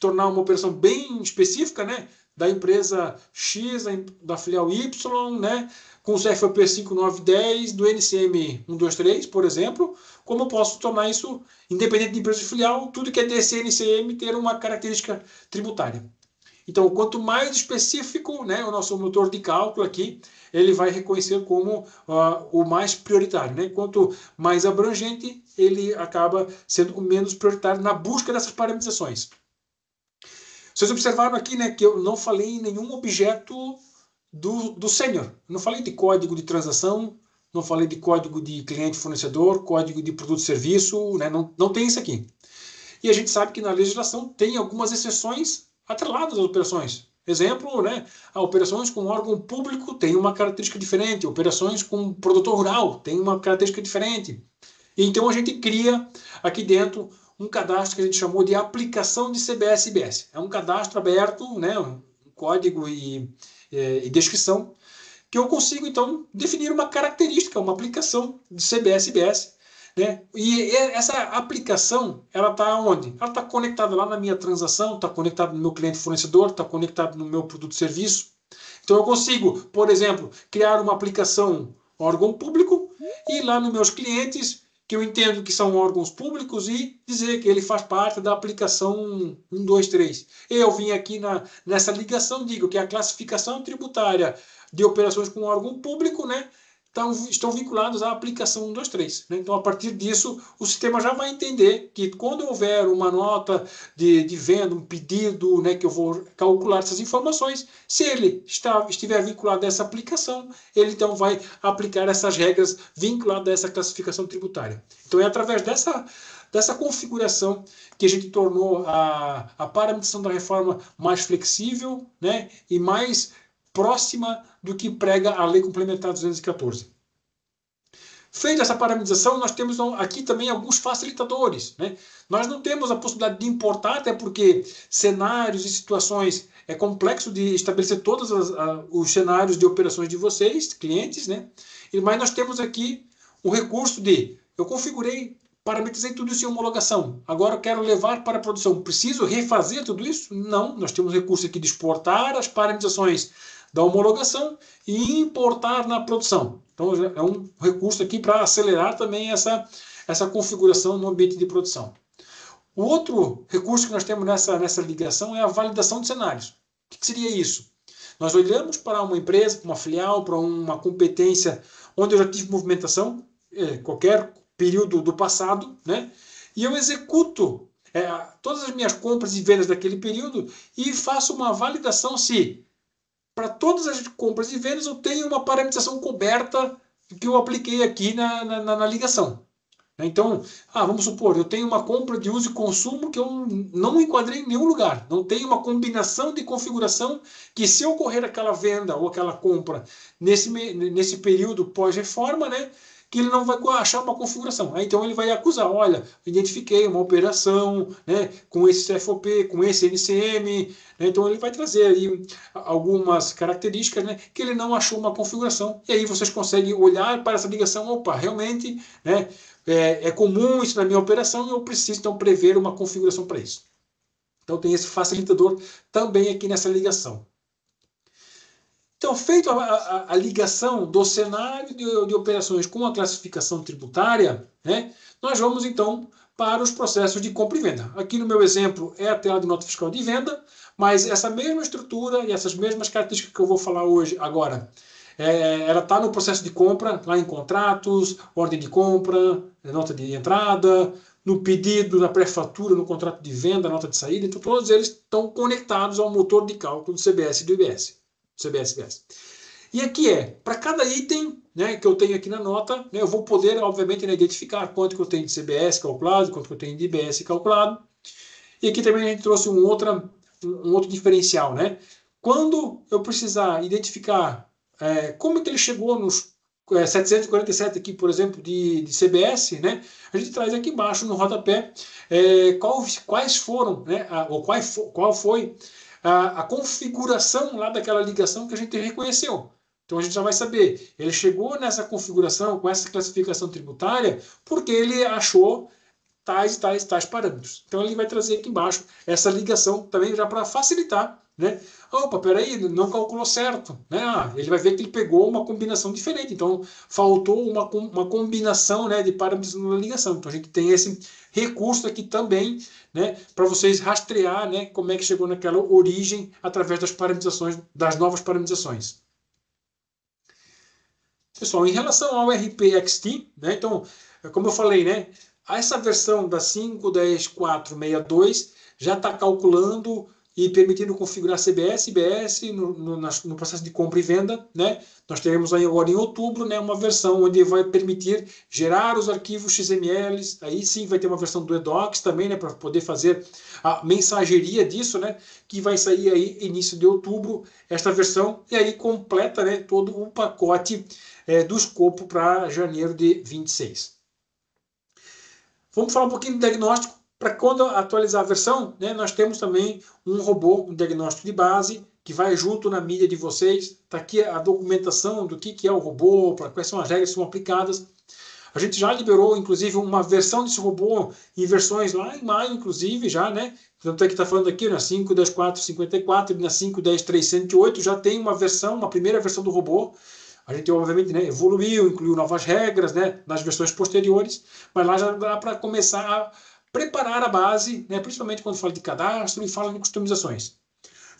S5: tornar uma operação bem específica, né, da empresa X, da filial Y, né, com o CFOP 5910, do NCM 123, por exemplo, como eu posso tornar isso independente de empresa de filial, tudo que é desse NCM ter uma característica tributária. Então, quanto mais específico, né, o nosso motor de cálculo aqui, ele vai reconhecer como o mais prioritário, né? Quanto mais abrangente, ele acaba sendo o menos prioritário na busca dessas parametrizações. Vocês observaram aqui, né, que eu não falei em nenhum objeto do sênior. Não falei de código de transação, não falei de código de cliente-fornecedor, código de produto-serviço, né? Não tem isso aqui. E a gente sabe que na legislação tem algumas exceções atreladas às operações. Exemplo, né? Operações com órgão público tem uma característica diferente, operações com produtor rural tem uma característica diferente. E então a gente cria aqui dentro um cadastro que a gente chamou de aplicação de CBS-IBS. É um cadastro aberto, né? Um código e descrição, que eu consigo, então, definir uma característica, uma aplicação de CBS-IBS, né? E essa aplicação, ela está onde? Ela está conectada lá na minha transação, está conectada no meu cliente-fornecedor, está conectada no meu produto-serviço. Então, eu consigo, por exemplo, criar uma aplicação órgão público e ir lá nos meus clientes, que eu entendo que são órgãos públicos, e dizer que ele faz parte da aplicação 1, 2, 3. Eu vim aqui nessa ligação, digo que a classificação tributária de operações com órgão público, né, estão vinculados à aplicação 1, 2, 3. Né? Então, a partir disso, o sistema já vai entender que quando houver uma nota de venda, um pedido, né, que eu vou calcular essas informações, se ele estiver vinculado a essa aplicação, ele então vai aplicar essas regras vinculadas a essa classificação tributária. Então, é através dessa configuração que a gente tornou a parametrização da reforma mais flexível, né, e mais próxima do que prega a Lei Complementar 214. Feita essa parametrização, nós temos aqui também alguns facilitadores, né? Nós não temos a possibilidade de importar, até porque cenários e situações é complexo de estabelecer todos os cenários de operações de vocês, clientes, né? Mas nós temos aqui o recurso de, eu configurei, parametrizei tudo isso em homologação, agora eu quero levar para a produção. Preciso refazer tudo isso? Não, nós temos recurso aqui de exportar as parametrizações da homologação e importar na produção. Então, é um recurso aqui para acelerar também essa configuração no ambiente de produção. O outro recurso que nós temos nessa ligação é a validação de cenários. O que seria isso? Nós olhamos para uma empresa, para uma filial, para uma competência onde eu já tive movimentação, qualquer período do passado, né? E eu executo todas as minhas compras e vendas daquele período e faço uma validação se para todas as compras e vendas eu tenho uma parametrização coberta que eu apliquei aqui na ligação. Então, vamos supor, eu tenho uma compra de uso e consumo que eu não enquadrei em nenhum lugar. Não tenho uma combinação de configuração que, se ocorrer aquela venda ou aquela compra nesse período pós-reforma, né, que ele não vai achar uma configuração. Então ele vai acusar, olha, identifiquei uma operação, né, com esse CFOP, com esse NCM, né, então ele vai trazer aí algumas características, né, que ele não achou uma configuração. E aí vocês conseguem olhar para essa ligação, opa, realmente, né, é comum isso na minha operação e eu preciso então prever uma configuração para isso. Então tem esse facilitador também aqui nessa ligação. Então, feito a ligação do cenário de operações com a classificação tributária, né, nós vamos então para os processos de compra e venda. Aqui no meu exemplo é a tela de nota fiscal de venda, mas essa mesma estrutura e essas mesmas características que eu vou falar hoje agora, ela está no processo de compra, lá em contratos, ordem de compra, nota de entrada, no pedido, na pré-fatura, no contrato de venda, nota de saída. Então, todos eles estão conectados ao motor de cálculo do CBS e do IBS. CBS. E aqui para cada item, né, que eu tenho aqui na nota, né, eu vou poder, obviamente, né, identificar quanto que eu tenho de CBS calculado, quanto que eu tenho de IBS calculado. E aqui também a gente trouxe um outro diferencial, né? Quando eu precisar identificar como é que ele chegou nos 747 aqui, por exemplo, de CBS, né, a gente traz aqui embaixo no rodapé quais foram, né, ou qual foi a configuração lá daquela ligação que a gente reconheceu. Então a gente já vai saber, ele chegou nessa configuração, com essa classificação tributária, porque ele achou tais parâmetros. Então ele vai trazer aqui embaixo essa ligação também já para facilitar, né? Opa, peraí, não calculou certo, né? Ele vai ver que ele pegou uma combinação diferente, então faltou uma combinação, né, de parâmetros na ligação. Então a gente tem esse recurso aqui também, né, para vocês rastrear, né, como é que chegou naquela origem através das parametrizações, das novas parametrizações. Pessoal, em relação ao RPXT, né, então, como eu falei, né, essa versão da 5.10.4.62 já está calculando e permitindo configurar CBS e IBS no processo de compra e venda, né? Nós teremos aí agora em outubro, né, uma versão onde vai permitir gerar os arquivos XML, aí sim vai ter uma versão do eDocs também, né, para poder fazer a mensageria disso, né, que vai sair aí início de outubro, esta versão, e aí completa, né, todo o pacote do escopo para janeiro de 26. Vamos falar um pouquinho do diagnóstico. Para quando atualizar a versão, né, nós temos também um robô, um diagnóstico de base, que vai junto na mídia de vocês. Está aqui a documentação do que é o robô, para quais são as regras que são aplicadas. A gente já liberou, inclusive, uma versão desse robô em versões lá em maio, inclusive, já, né? Tanto é que está falando aqui na 5.10.4.54 e na 5.10.308 já tem uma versão, uma primeira versão do robô. A gente, obviamente, né, evoluiu, incluiu novas regras, né, nas versões posteriores, mas lá já dá para começar a preparar a base, né, principalmente quando fala de cadastro e fala de customizações.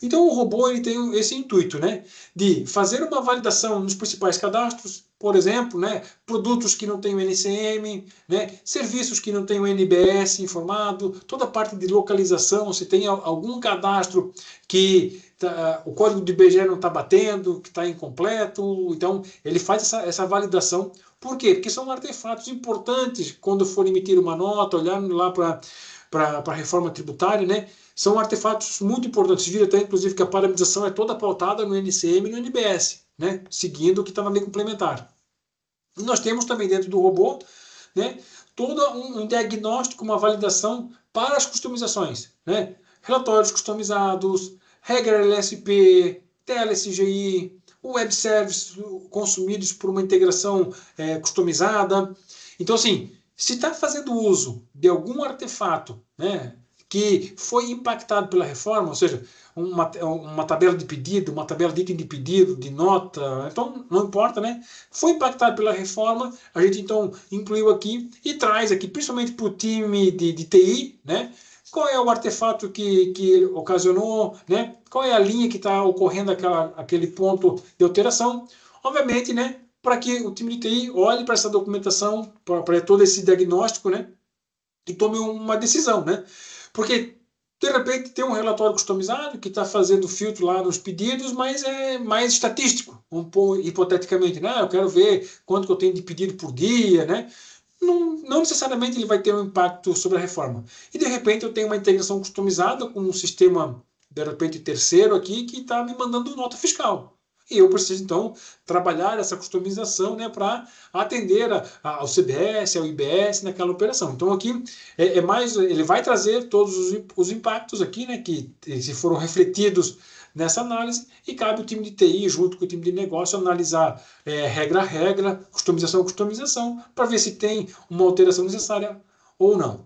S5: Então o robô ele tem esse intuito, né, de fazer uma validação nos principais cadastros, por exemplo, né, produtos que não têm o NCM, né, serviços que não têm o NBS informado, toda a parte de localização, se tem algum cadastro que o código de IBGE não está batendo, que está incompleto, então ele faz essa validação. Por quê? Porque são artefatos importantes quando for emitir uma nota, olhando lá para a reforma tributária, né? São artefatos muito importantes. Vira até, inclusive, que a parametrização é toda pautada no NCM e no NBS, né? Seguindo o que está na lei complementar. E nós temos também dentro do robô, né, todo um diagnóstico, uma validação para as customizações, né? Relatórios customizados, regra LSP, TLSGI, web services consumidos por uma integração customizada. Então, assim, se está fazendo uso de algum artefato, né, que foi impactado pela reforma, ou seja, uma tabela de pedido, uma tabela de item de pedido, de nota, então não importa, né? Foi impactado pela reforma, a gente então incluiu aqui e traz aqui, principalmente para o time de TI, né? Qual é o artefato que ocasionou, né? Qual é a linha que está ocorrendo aquele ponto de alteração? Obviamente, né, para que o time de TI olhe para essa documentação, para todo esse diagnóstico, né, e tome uma decisão, né? Porque, de repente, tem um relatório customizado que está fazendo filtro lá nos pedidos, mas é mais estatístico, hipoteticamente, né? Eu quero ver quanto que eu tenho de pedido por dia, né? Não necessariamente ele vai ter um impacto sobre a reforma. E, de repente, eu tenho uma integração customizada com um sistema, de repente, terceiro aqui, que está me mandando nota fiscal. E eu preciso, então, trabalhar essa customização, né, para atender ao CBS, ao IBS naquela operação. Então, aqui, ele vai trazer todos os impactos aqui, né, que se foram refletidos nessa análise, e cabe o time de TI, junto com o time de negócio, analisar regra a regra, customização a customização, para ver se tem uma alteração necessária ou não.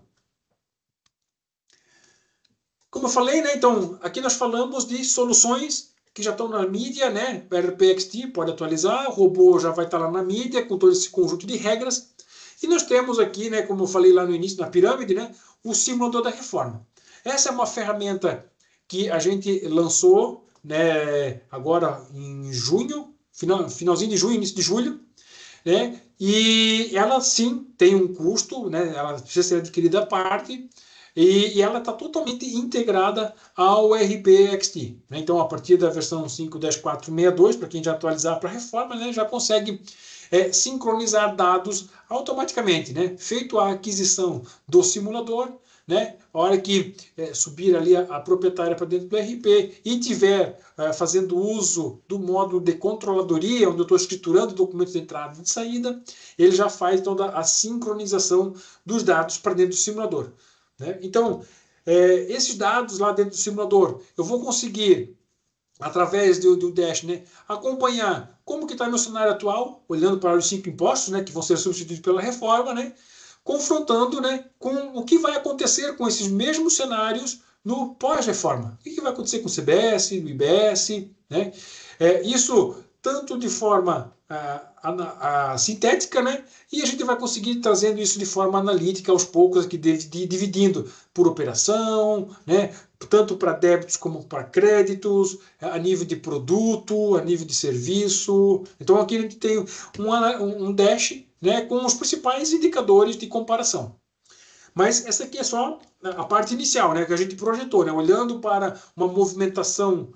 S5: Como eu falei, né, então, aqui nós falamos de soluções que já estão na mídia, né? RPXT pode atualizar, o robô já vai estar lá na mídia, com todo esse conjunto de regras. E nós temos aqui, né, como eu falei lá no início, na pirâmide, né, o simulador da reforma. Essa é uma ferramenta que a gente lançou, né, agora em junho, finalzinho de junho, início de julho, né? E ela sim tem um custo, né? Ela precisa ser adquirida à parte. E ela está totalmente integrada ao RPXT. Né? Então, a partir da versão 5.10.4.62, para quem já atualizar para a reforma, né, já consegue sincronizar dados automaticamente. Né? Feito a aquisição do simulador, né? A hora que subir ali a proprietária para dentro do RP e tiver fazendo uso do módulo de controladoria, onde eu estou escriturando documentos de entrada e de saída, ele já faz toda a sincronização dos dados para dentro do simulador. Né? Então, esses dados lá dentro do simulador, eu vou conseguir, através do Dash, né, acompanhar como que está meu cenário atual, olhando para os 5 impostos, né, que vão ser substituídos pela reforma, né, confrontando, né, com o que vai acontecer com esses mesmos cenários no pós-reforma. O que vai acontecer com o CBS, o IBS, né? Isso tanto de forma sintética, né? E a gente vai conseguir trazendo isso de forma analítica aos poucos, aqui, dividindo por operação, né? Tanto para débitos como para créditos, a nível de produto, a nível de serviço. Então aqui a gente tem um dash, né, com os principais indicadores de comparação. Mas essa aqui é só a parte inicial, né, que a gente projetou, né, olhando para uma movimentação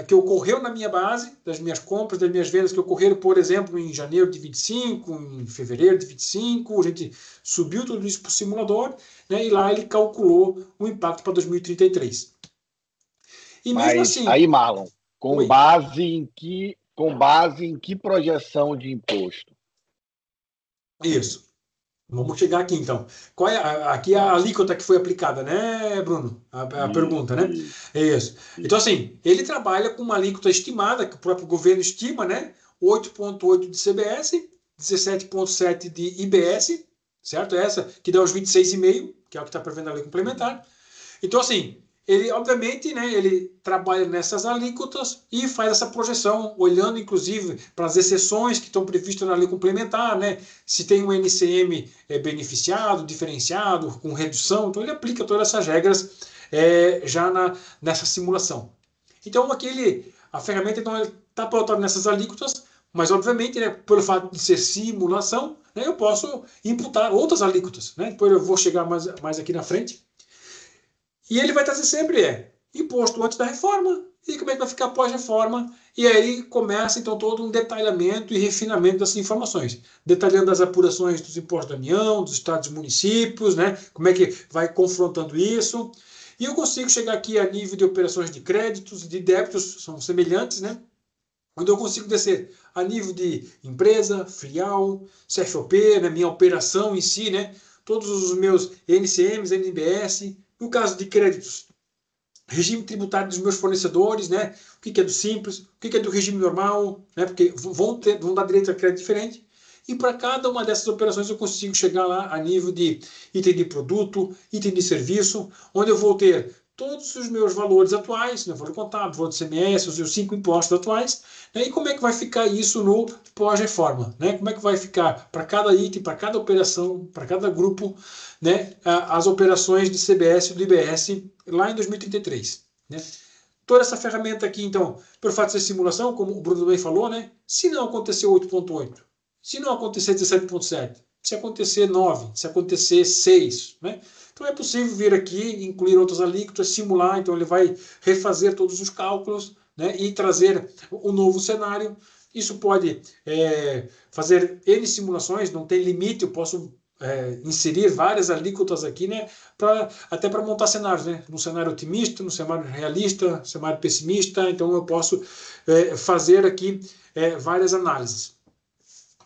S5: que ocorreu na minha base, das minhas compras, das minhas vendas, que ocorreram, por exemplo, em janeiro de 25, em fevereiro de 25, a gente subiu tudo isso para o simulador, né, e lá ele calculou o impacto para 2033. E
S2: mas
S5: mesmo assim...
S2: Aí, Marlon, com base em que projeção de imposto?
S5: Isso. Vamos chegar aqui, então. Qual é aqui a alíquota que foi aplicada, né, Bruno? A pergunta, né? Isso. Então, assim, ele trabalha com uma alíquota estimada, que o próprio governo estima, né? 8,8% de CBS, 17,7% de IBS, certo? Essa que dá os 26,5%, que é o que está prevendo a lei complementar. Então, assim, ele, obviamente, né, ele trabalha nessas alíquotas e faz essa projeção, olhando, inclusive, para as exceções que estão previstas na lei complementar, né? Se tem um NCM beneficiado, diferenciado, com redução, então ele aplica todas essas regras já nessa simulação. Então, a ferramenta então, está pautada nessas alíquotas, mas, obviamente, né, pelo fato de ser simulação, né, eu posso imputar outras alíquotas, né? Depois eu vou chegar mais aqui na frente. E ele vai trazer sempre imposto antes da reforma e como é que vai ficar pós-reforma. E aí começa, então, todo um detalhamento e refinamento dessas informações. Detalhando as apurações dos impostos da União, dos estados e municípios, né? Como é que vai confrontando isso. E eu consigo chegar aqui a nível de operações de créditos e de débitos, são semelhantes, né? Onde eu consigo descer a nível de empresa, filial, CFOP, né? Minha operação em si, né? Todos os meus NCMs, NBS. No caso de créditos, regime tributário dos meus fornecedores, né? O que é do simples, o que é do regime normal, né? Porque vão dar direito a crédito diferente. E para cada uma dessas operações eu consigo chegar lá a nível de item de produto, item de serviço, onde eu vou ter todos os meus valores atuais, né? Valor contábil, valor de CMS, os 5 impostos atuais, né? E como é que vai ficar isso no pós-reforma, né? Como é que vai ficar para cada item, para cada operação, para cada grupo, né? As operações de CBS e do IBS lá em 2033, né? Toda essa ferramenta aqui, então, pelo fato de ser simulação, como o Bruno também falou, né? Se não acontecer 8,8, se não acontecer 17,7, se acontecer 9, se acontecer 6, né? Então é possível vir aqui, incluir outras alíquotas, simular, então ele vai refazer todos os cálculos, né, e trazer um novo cenário. Isso pode fazer N simulações, não tem limite, eu posso inserir várias alíquotas aqui, né, até para montar cenários, né, no cenário otimista, no cenário realista, no cenário pessimista, então eu posso fazer aqui várias análises.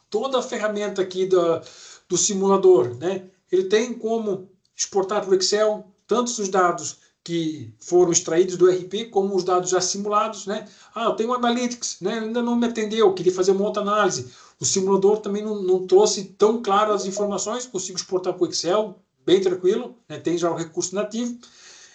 S5: Toda a ferramenta aqui do simulador, né, ele tem como exportar para o Excel tanto os dados que foram extraídos do RP, como os dados já simulados, né? Eu tenho um Analytics, né? Ainda não me atendeu, queria fazer uma outra análise. O simulador também não trouxe tão claro as informações, consigo exportar para o Excel, bem tranquilo, né? Tem já o recurso nativo.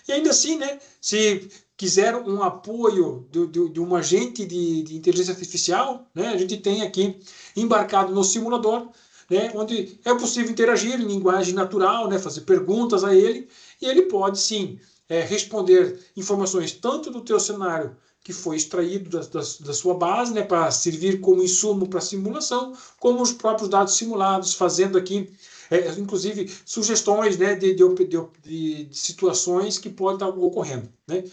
S5: E ainda assim, né? Se quiser um apoio de um agente de inteligência artificial, né? A gente tem aqui embarcado no simulador, né, onde é possível interagir em linguagem natural, né, fazer perguntas a ele, e ele pode, sim, responder informações tanto do teu cenário que foi extraído da sua base, né, para servir como insumo para a simulação, como os próprios dados simulados, fazendo aqui, inclusive, sugestões, né, de situações que podem estar ocorrendo, né.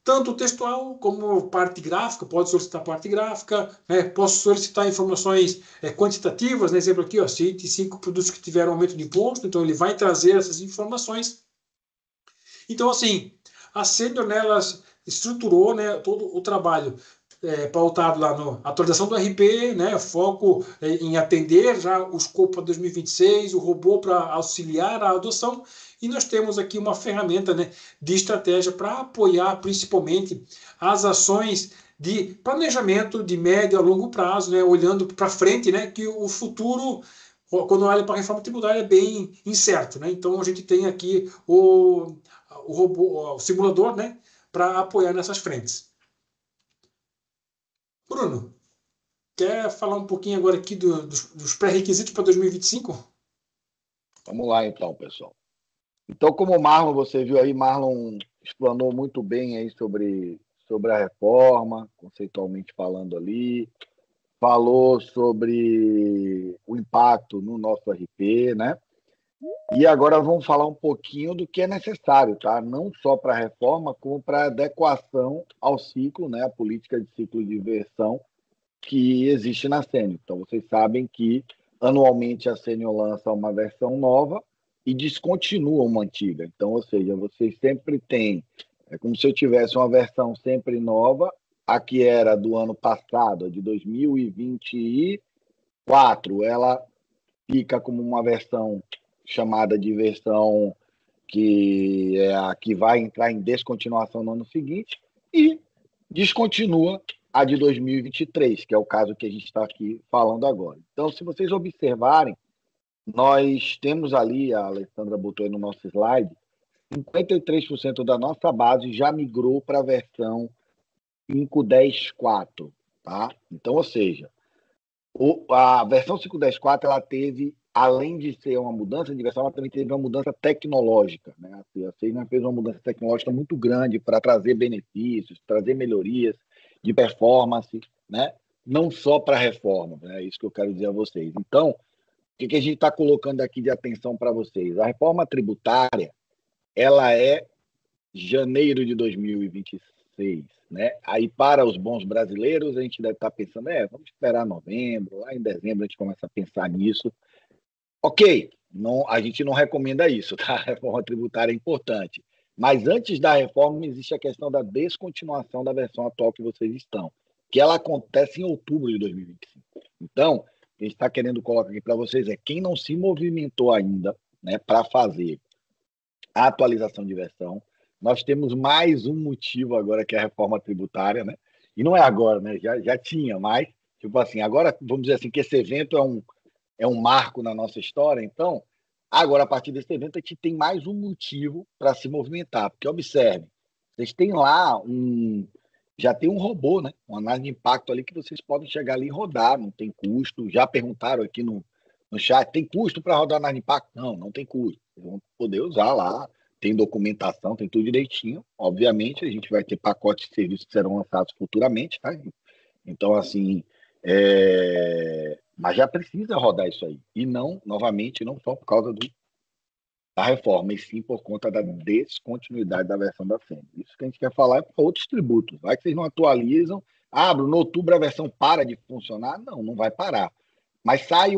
S5: Tanto textual como parte gráfica, pode solicitar parte gráfica, né? Posso solicitar informações quantitativas, né? Exemplo aqui, cite 5 produtos que tiveram aumento de imposto, então ele vai trazer essas informações. Então, assim, a Sênior, né, ela estruturou, né, todo o trabalho pautado lá na atualização do RP, né, foco em atender já o escopo para 2026, o robô para auxiliar a adoção. E nós temos aqui uma ferramenta, né, de estratégia para apoiar principalmente as ações de planejamento de médio a longo prazo, né, olhando para frente, né, que o futuro, quando olha para a reforma tributária, é bem incerto, né? Então a gente tem aqui o robô, o simulador, né, para apoiar nessas frentes. Bruno, quer falar um pouquinho agora aqui dos pré-requisitos para 2025?
S2: Vamos lá então, pessoal. Então, como o Marlon, você viu aí, Marlon explanou muito bem aí sobre a reforma, conceitualmente falando ali, falou sobre o impacto no nosso RP, né? E agora vamos falar um pouquinho do que é necessário, tá? Não só para a reforma, como para a adequação ao ciclo, né? A política de ciclo de inversão que existe na Sênior. Então, vocês sabem que anualmente a Sênior lança uma versão nova e descontinua uma antiga. Então, ou seja, vocês sempre têm, é como se eu tivesse uma versão sempre nova, a que era do ano passado, de 2024, ela fica como uma versão chamada de versão que é a que vai entrar em descontinuação no ano seguinte, e descontinua a de 2023, que é o caso que a gente está aqui falando agora. Então, se vocês observarem, nós temos ali, a Alessandra botou aí no nosso slide, 53% da nossa base já migrou para a versão 5.10.4, tá? Então, ou seja, a versão 5.10.4 ela teve, além de ser uma mudança de versão, ela também teve uma mudança tecnológica, né? A Sênior fez uma mudança tecnológica muito grande para trazer benefícios, trazer melhorias de performance, né? Não só para a reforma, né? É isso que eu quero dizer a vocês. Então, o que a gente está colocando aqui de atenção para vocês? A reforma tributária, ela é janeiro de 2026, né? Aí, para os bons brasileiros, a gente deve estar pensando, vamos esperar novembro, lá em dezembro a gente começa a pensar nisso. Ok, não, a gente não recomenda isso, tá? A reforma tributária é importante. Mas antes da reforma, existe a questão da descontinuação da versão atual que vocês estão, que ela acontece em outubro de 2025. Então, o que a gente está querendo colocar aqui para vocês é quem não se movimentou ainda, né, para fazer a atualização de versão, nós temos mais um motivo agora, que é a reforma tributária, né? E não é agora, né? Já tinha, mas, tipo assim, agora, vamos dizer assim, que esse evento é um marco na nossa história, então, agora, a partir desse evento, a gente tem mais um motivo para se movimentar, porque, observe, vocês têm lá já tem um robô, né? Uma análise de impacto ali que vocês podem chegar ali e rodar, não tem custo. Já perguntaram aqui no chat, tem custo para rodar análise de impacto? Não, não tem custo. Vocês vão poder usar lá, tem documentação, tem tudo direitinho. Obviamente, a gente vai ter pacotes de serviços que serão lançados futuramente, tá? Então, assim, mas já precisa rodar isso aí. E não, novamente, não só por causa da reforma, e sim por conta da descontinuidade da versão da Sênior. Isso que a gente quer falar é para outros tributos. Vai que vocês não atualizam. Bruno, em outubro a versão para de funcionar? Não, não vai parar. Mas sai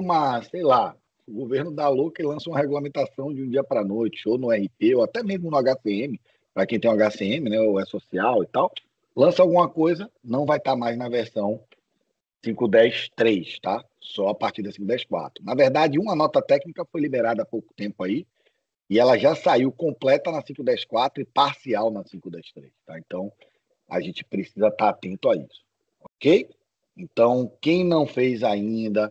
S2: sei lá, o governo dá louca e lança uma regulamentação de um dia para a noite, ou no RP, ou até mesmo no HCM, para quem tem um HCM, né, ou é social e tal, lança alguma coisa, não vai estar mais na versão 5.10.3, tá? Só a partir da 5.10.4. Na verdade, uma nota técnica foi liberada há pouco tempo aí, e ela já saiu completa na 5.10.4 e parcial na 5.10.3, tá? Então, a gente precisa estar atento a isso, ok? Então, quem não fez ainda,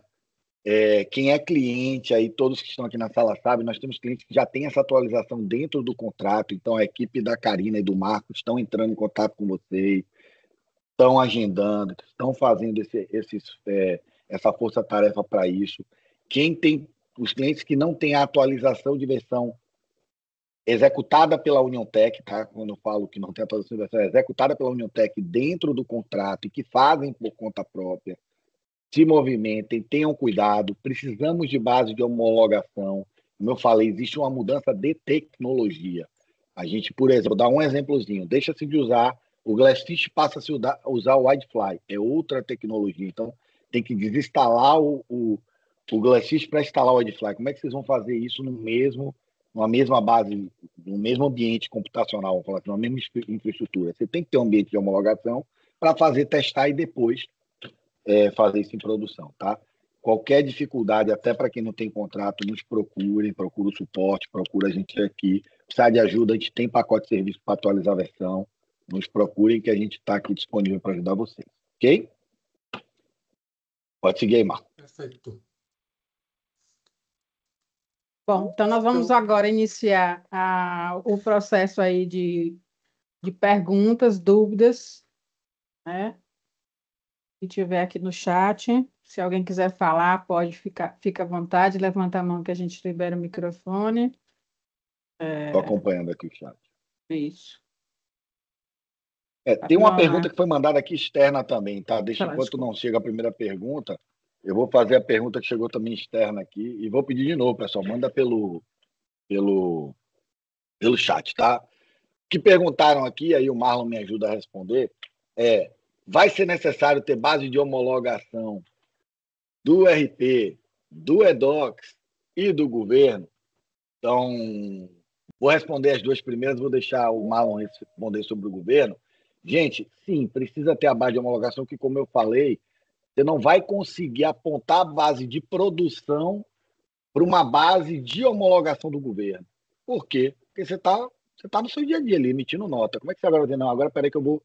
S2: quem é cliente aí, todos que estão aqui na sala sabem, nós temos clientes que já têm essa atualização dentro do contrato, então a equipe da Karina e do Marcos estão entrando em contato com vocês, estão agendando, estão fazendo essa força-tarefa para isso. Quem tem os clientes que não têm a atualização de versão executada pela UniãoTech, tá? Quando eu falo que não tem atualização de versão, executada pela UniãoTech dentro do contrato e que fazem por conta própria, se movimentem, tenham cuidado, precisamos de base de homologação. Como eu falei, existe uma mudança de tecnologia. A gente, por exemplo, dá um exemplozinho, deixa-se de usar o Glassfish, passa a se usar o WideFly, é outra tecnologia, então tem que desinstalar o Glassfish para instalar o WideFly. Como é que vocês vão fazer isso numa mesma base, no mesmo ambiente computacional, vamos falar assim, numa mesma infraestrutura? Você tem que ter um ambiente de homologação para fazer testar e depois fazer isso em produção, tá? Qualquer dificuldade, até para quem não tem contrato, nos procure o suporte, procura a gente aqui. Precisar de ajuda, a gente tem pacote de serviço para atualizar a versão. Nos procurem que a gente está aqui disponível para ajudar vocês, ok? Pode seguir aí, Marco.
S5: Perfeito.
S1: Bom, então nós vamos agora iniciar o processo aí de perguntas, dúvidas, né? Se tiver aqui no chat, se alguém quiser falar, fica à vontade, levanta a mão que a gente libera o microfone.
S2: Estou acompanhando aqui o chat.
S1: Isso.
S2: Tem uma pergunta que foi mandada aqui externa também, tá? Deixa enquanto não chega a primeira pergunta, eu vou fazer a pergunta que chegou também externa aqui e vou pedir de novo, pessoal, manda pelo chat, tá? O que perguntaram aqui, aí o Marlon me ajuda a responder, vai ser necessário ter base de homologação do RP, do EDOX e do governo? Então, vou responder as duas primeiras, vou deixar o Marlon responder sobre o governo. Gente, sim, precisa ter a base de homologação, que, como eu falei, você não vai conseguir apontar a base de produção para uma base de homologação do governo. Por quê? Porque você tá no seu dia a dia ali, emitindo nota. Como é que você agora vai dizer, não, agora peraí que eu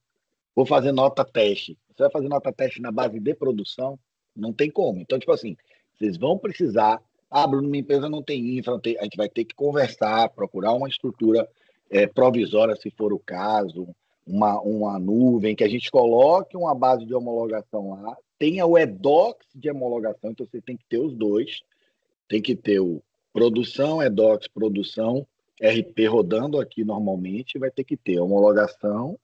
S2: vou fazer nota teste. Você vai fazer nota teste na base de produção? Não tem como. Então, tipo assim, vocês vão precisar... Bruno, minha empresa não tem infra, a gente vai ter que conversar, procurar uma estrutura provisória, se for o caso, uma nuvem, que a gente coloque uma base de homologação lá, tenha o EDOX de homologação, então você tem que ter os dois, tem que ter o produção, EDOX, produção, RP rodando aqui normalmente, vai ter que ter homologação,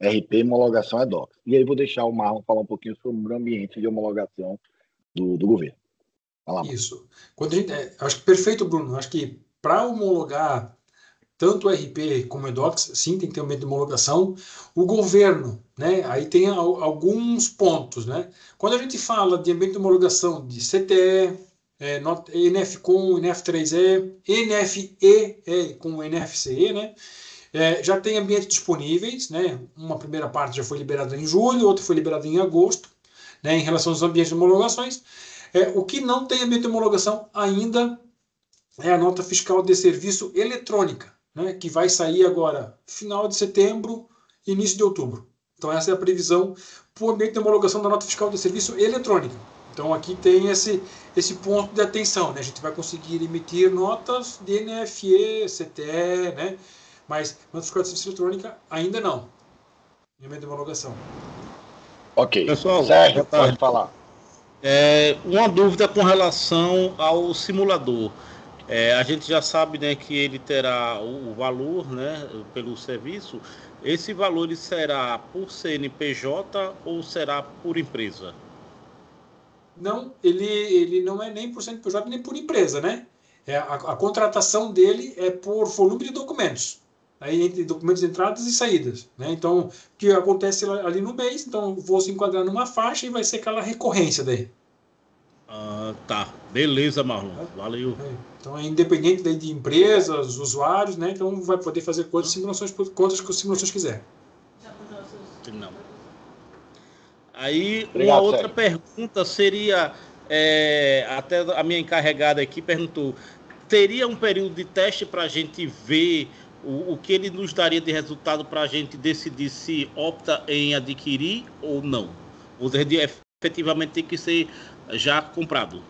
S2: RP, homologação, EDOX. E aí vou deixar o Marlon falar um pouquinho sobre o ambiente de homologação do governo.
S5: Isso. Acho que perfeito, Bruno. Acho que para homologar tanto o RP como o EDOX, sim, tem que ter um ambiente de homologação. O governo, né? Aí tem alguns pontos, né? Quando a gente fala de ambiente de homologação de CTE, NFCOM, NF3E, NFE com NFCE, né? Já tem ambientes disponíveis, né? Uma primeira parte já foi liberada em julho, outra foi liberada em agosto, né? Em relação aos ambientes de homologações. O que não tem ambiente de homologação ainda é a nota fiscal de serviço eletrônica, né, que vai sair agora final de setembro, início de outubro. Então essa é a previsão para o ambiente de homologação da nota fiscal de serviço eletrônica. Então aqui tem esse ponto de atenção, né? A gente vai conseguir emitir notas de NFE, CTE, né? Mas nota fiscal de serviço eletrônica ainda não. Ambiente de homologação.
S2: Ok.
S6: Pessoal,
S2: Sérgio, pode falar.
S6: Uma dúvida com relação ao simulador. A gente já sabe, né, que ele terá o valor, né, pelo serviço. Esse valor ele será por CNPJ ou será por empresa?
S5: Não, ele não é nem por CNPJ nem por empresa, né? A contratação dele é por volume de documentos. Aí entre documentos de entradas e saídas, né? Então, o que acontece ali no mês, então vou se enquadrar numa faixa e vai ser aquela recorrência daí.
S6: Tá. Beleza, Marlon. Valeu.
S5: Então é independente daí de empresas, usuários, né? Então vai poder fazer quantas simulações quiser.
S6: Não. Aí
S2: Obrigado,
S6: uma outra
S2: Sérgio.
S6: pergunta seria, até a minha encarregada aqui perguntou, teria um período de teste para a gente ver o que ele nos daria de resultado para a gente decidir se opta em adquirir ou não? Ou seja, efetivamente tem que ser já comprado.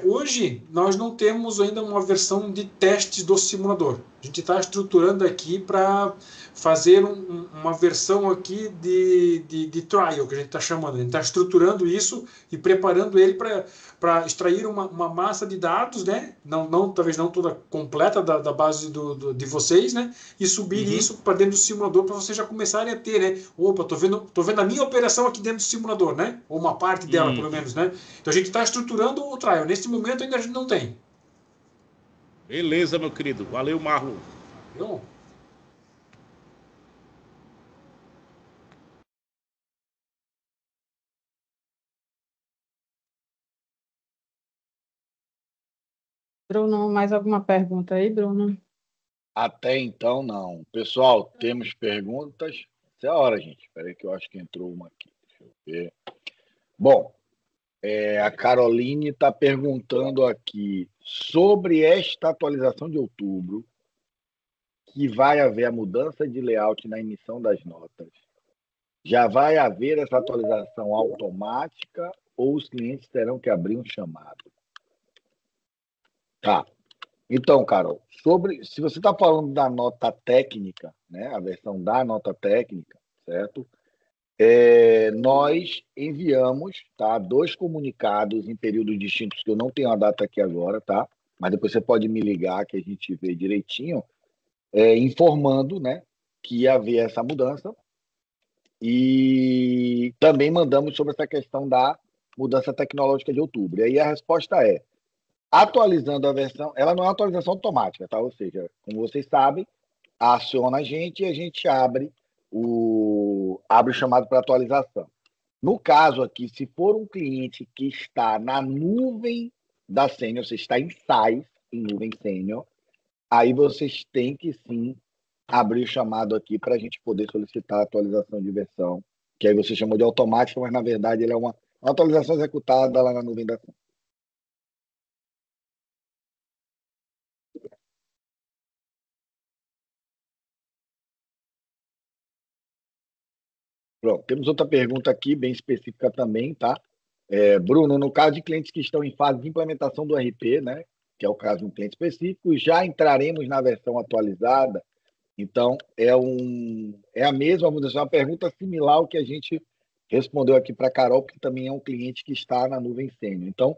S5: Hoje nós não temos ainda uma versão de testes do simulador. A gente está estruturando aqui para fazer uma versão aqui de trial, que a gente está chamando. A gente está estruturando isso e preparando ele para extrair uma massa de dados, né? Talvez não toda completa da base de vocês, né? E subir isso para dentro do simulador para vocês já começarem a ter, né? Opa, tô vendo a minha operação aqui dentro do simulador, né? Ou uma parte dela, pelo menos, né? Então a gente está estruturando o trial. Nesse momento ainda a gente não tem.
S6: Beleza, meu querido. Valeu, Marlon.
S5: Valeu.
S1: Bruno, mais alguma pergunta aí, Bruno?
S2: Até então, não. Pessoal, temos perguntas? Essa é a hora, gente. Espera aí que eu acho que entrou uma aqui. Deixa eu ver. Bom, a Caroline está perguntando aqui sobre esta atualização de outubro, que vai haver a mudança de layout na emissão das notas. Já vai haver essa atualização automática ou os clientes terão que abrir um chamado? Tá. Então, Carol, se você está falando da nota técnica, né, a versão da nota técnica, certo? Nós enviamos, tá, 2 comunicados em períodos distintos, que eu não tenho a data aqui agora, tá? Mas depois você pode me ligar que a gente vê direitinho, informando, né, que ia haver essa mudança. E também mandamos sobre essa questão da mudança tecnológica de outubro. E aí a resposta é: atualizando a versão, ela não é uma atualização automática, tá? Ou seja, como vocês sabem, aciona a gente e a gente abre o chamado para atualização. No caso aqui, se for um cliente que está na nuvem da Senior, você está em SaaS, em nuvem Senior, aí vocês têm que sim abrir o chamado aqui para a gente poder solicitar a atualização de versão, que aí você chamou de automática, mas na verdade ele é uma atualização executada lá na nuvem da Senior. Pronto, temos outra pergunta aqui, bem específica também, tá? Bruno, no caso de clientes que estão em fase de implementação do RP, né, que é o caso de um cliente específico, já entraremos na versão atualizada. Então, é a mesma, vamos dizer, uma pergunta similar ao que a gente respondeu aqui para a Carol, que também é um cliente que está na nuvem Senior. Então,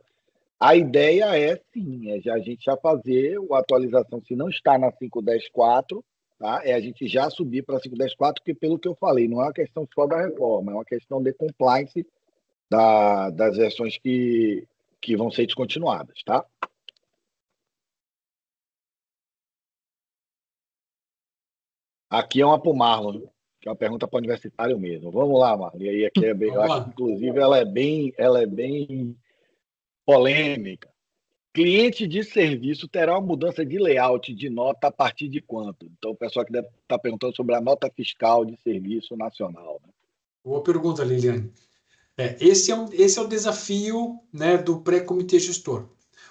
S2: a ideia é, sim, a gente já fazer a atualização, se não está na 5.10.4, tá? A gente já subir para 5.10.4, porque, pelo que eu falei, não é uma questão só da reforma, é uma questão de compliance das versões que vão ser descontinuadas, tá? Aqui é uma para o Marlon, que é uma pergunta para o universitário mesmo. Vamos lá, Marlon. E aí aqui eu acho que, inclusive, ela é bem polêmica. Cliente de serviço terá uma mudança de layout de nota a partir de quanto? Então, o pessoal que deve estar perguntando sobre a nota fiscal de serviço nacional. Né?
S5: Boa pergunta, Liliane. Esse é o desafio, né, do pré-comitê gestor.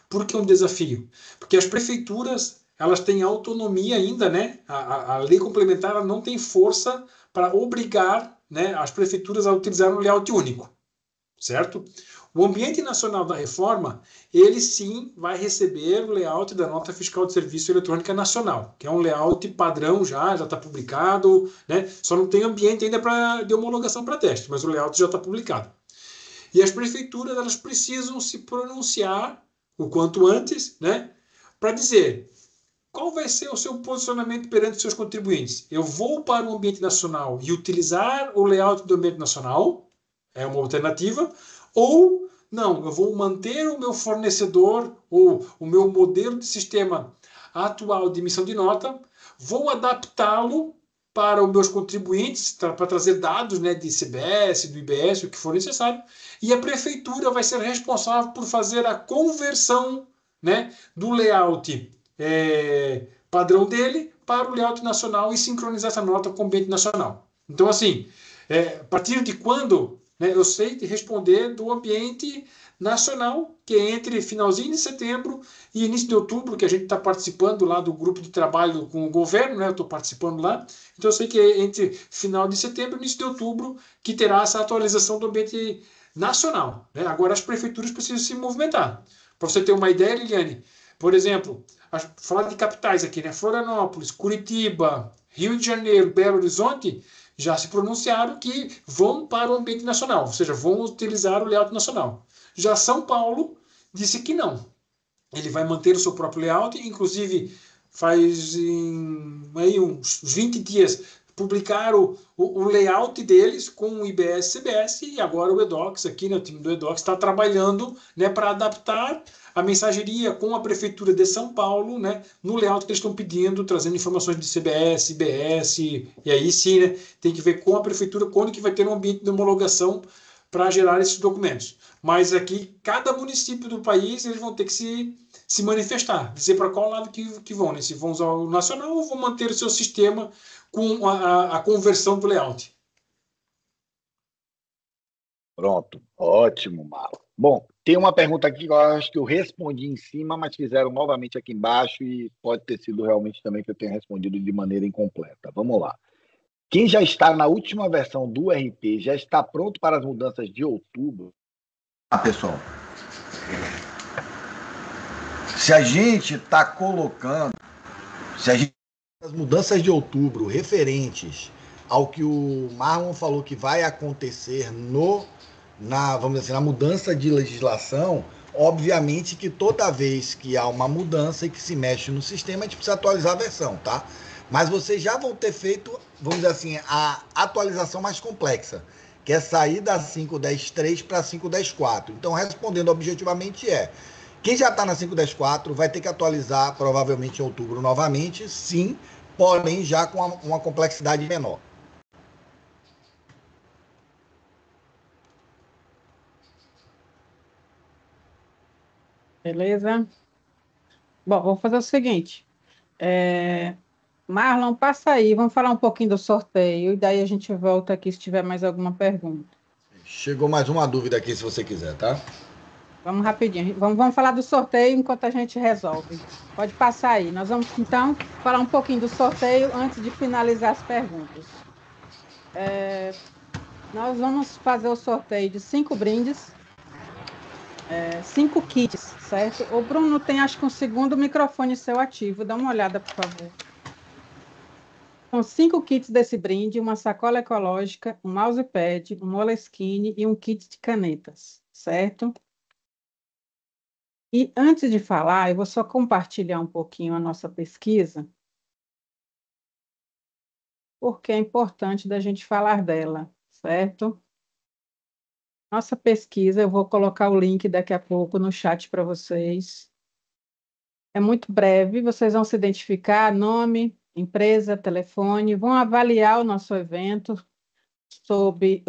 S5: Por que um desafio? Porque as prefeituras elas têm autonomia ainda, né? A lei complementar ela não tem força para obrigar, né, as prefeituras a utilizar um layout único, certo? O ambiente nacional da reforma, ele sim vai receber o layout da nota fiscal de serviço eletrônica nacional, que é um layout padrão já está publicado, né? Só não tem ambiente ainda de homologação para teste, mas o layout já está publicado. E as prefeituras elas precisam se pronunciar o quanto antes, né, para dizer qual vai ser o seu posicionamento perante os seus contribuintes. Eu vou para o ambiente nacional e utilizar o layout do ambiente nacional, é uma alternativa, ou não, eu vou manter o meu fornecedor ou o meu modelo de sistema atual de emissão de nota, vou adaptá-lo para os meus contribuintes, para trazer dados, né, de CBS, do IBS, o que for necessário, e a prefeitura vai ser responsável por fazer a conversão, né, do layout padrão dele para o layout nacional e sincronizar essa nota com o ambiente nacional. Então, assim, a partir de quando, né, eu sei responder do ambiente nacional, que é entre finalzinho de setembro e início de outubro, que a gente está participando lá do grupo de trabalho com o governo, né, eu estou participando lá, então eu sei que é entre final de setembro e início de outubro que terá essa atualização do ambiente nacional. Né? Agora as prefeituras precisam se movimentar. Para você ter uma ideia, Liliane, por exemplo, falar de capitais aqui, né? Florianópolis, Curitiba, Rio de Janeiro, Belo Horizonte, já se pronunciaram que vão para o ambiente nacional, ou seja, vão utilizar o layout nacional. Já São Paulo disse que não. Ele vai manter o seu próprio layout, inclusive faz aí uns 20 dias publicaram o layout deles com o IBS CBS e agora o EDOX aqui, né, o time do EDOX está trabalhando, né, para adaptar a mensageria com a Prefeitura de São Paulo, né, no layout que eles estão pedindo, trazendo informações de CBS, IBS, e aí sim, né, tem que ver com a Prefeitura quando que vai ter um ambiente de homologação para gerar esses documentos. Mas aqui, cada município do país, eles vão ter que se manifestar, dizer para qual lado que vão, né? Se vão usar o nacional ou vão manter o seu sistema com a conversão do layout.
S2: Pronto, ótimo, Marlon. Bom, tem uma pergunta aqui que eu acho que eu respondi em cima, mas fizeram novamente aqui embaixo e pode ter sido realmente também que eu tenha respondido de maneira incompleta. Vamos lá. Quem já está na última versão do RP já está pronto para as mudanças de outubro? Pessoal. se a gente está colocando, se a gente as mudanças de outubro referentes ao que o Marlon falou que vai acontecer vamos dizer assim, na mudança de legislação, obviamente que toda vez que há uma mudança e que se mexe no sistema, a gente precisa atualizar a versão, tá? Mas vocês já vão ter feito, vamos dizer assim, a atualização mais complexa, que é sair da 5.10.3 para 5.10.4. Então, respondendo objetivamente quem já está na 5.10.4 vai ter que atualizar provavelmente em outubro novamente, sim, porém já com uma complexidade menor.
S1: Beleza? Bom, vou fazer o seguinte. Marlon, passa aí, vamos falar um pouquinho do sorteio, e daí a gente volta aqui se tiver mais alguma pergunta.
S2: Chegou mais uma dúvida aqui, se você quiser, tá?
S1: Vamos rapidinho, vamos falar do sorteio enquanto a gente resolve. Pode passar aí. Nós vamos, então, falar um pouquinho do sorteio antes de finalizar as perguntas. Nós vamos fazer o sorteio de 5 brindes, 5 kits, certo? O Bruno tem, acho que, um segundo microfone seu ativo. Dá uma olhada, por favor. São 5 kits desse brinde, uma sacola ecológica, um mousepad, um Moleskine e um kit de canetas, certo? E antes de falar, eu vou só compartilhar um pouquinho a nossa pesquisa, porque é importante da gente falar dela, certo? Nossa pesquisa, eu vou colocar o link daqui a pouco no chat para vocês. É muito breve, vocês vão se identificar, nome, empresa, telefone, vão avaliar o nosso evento sob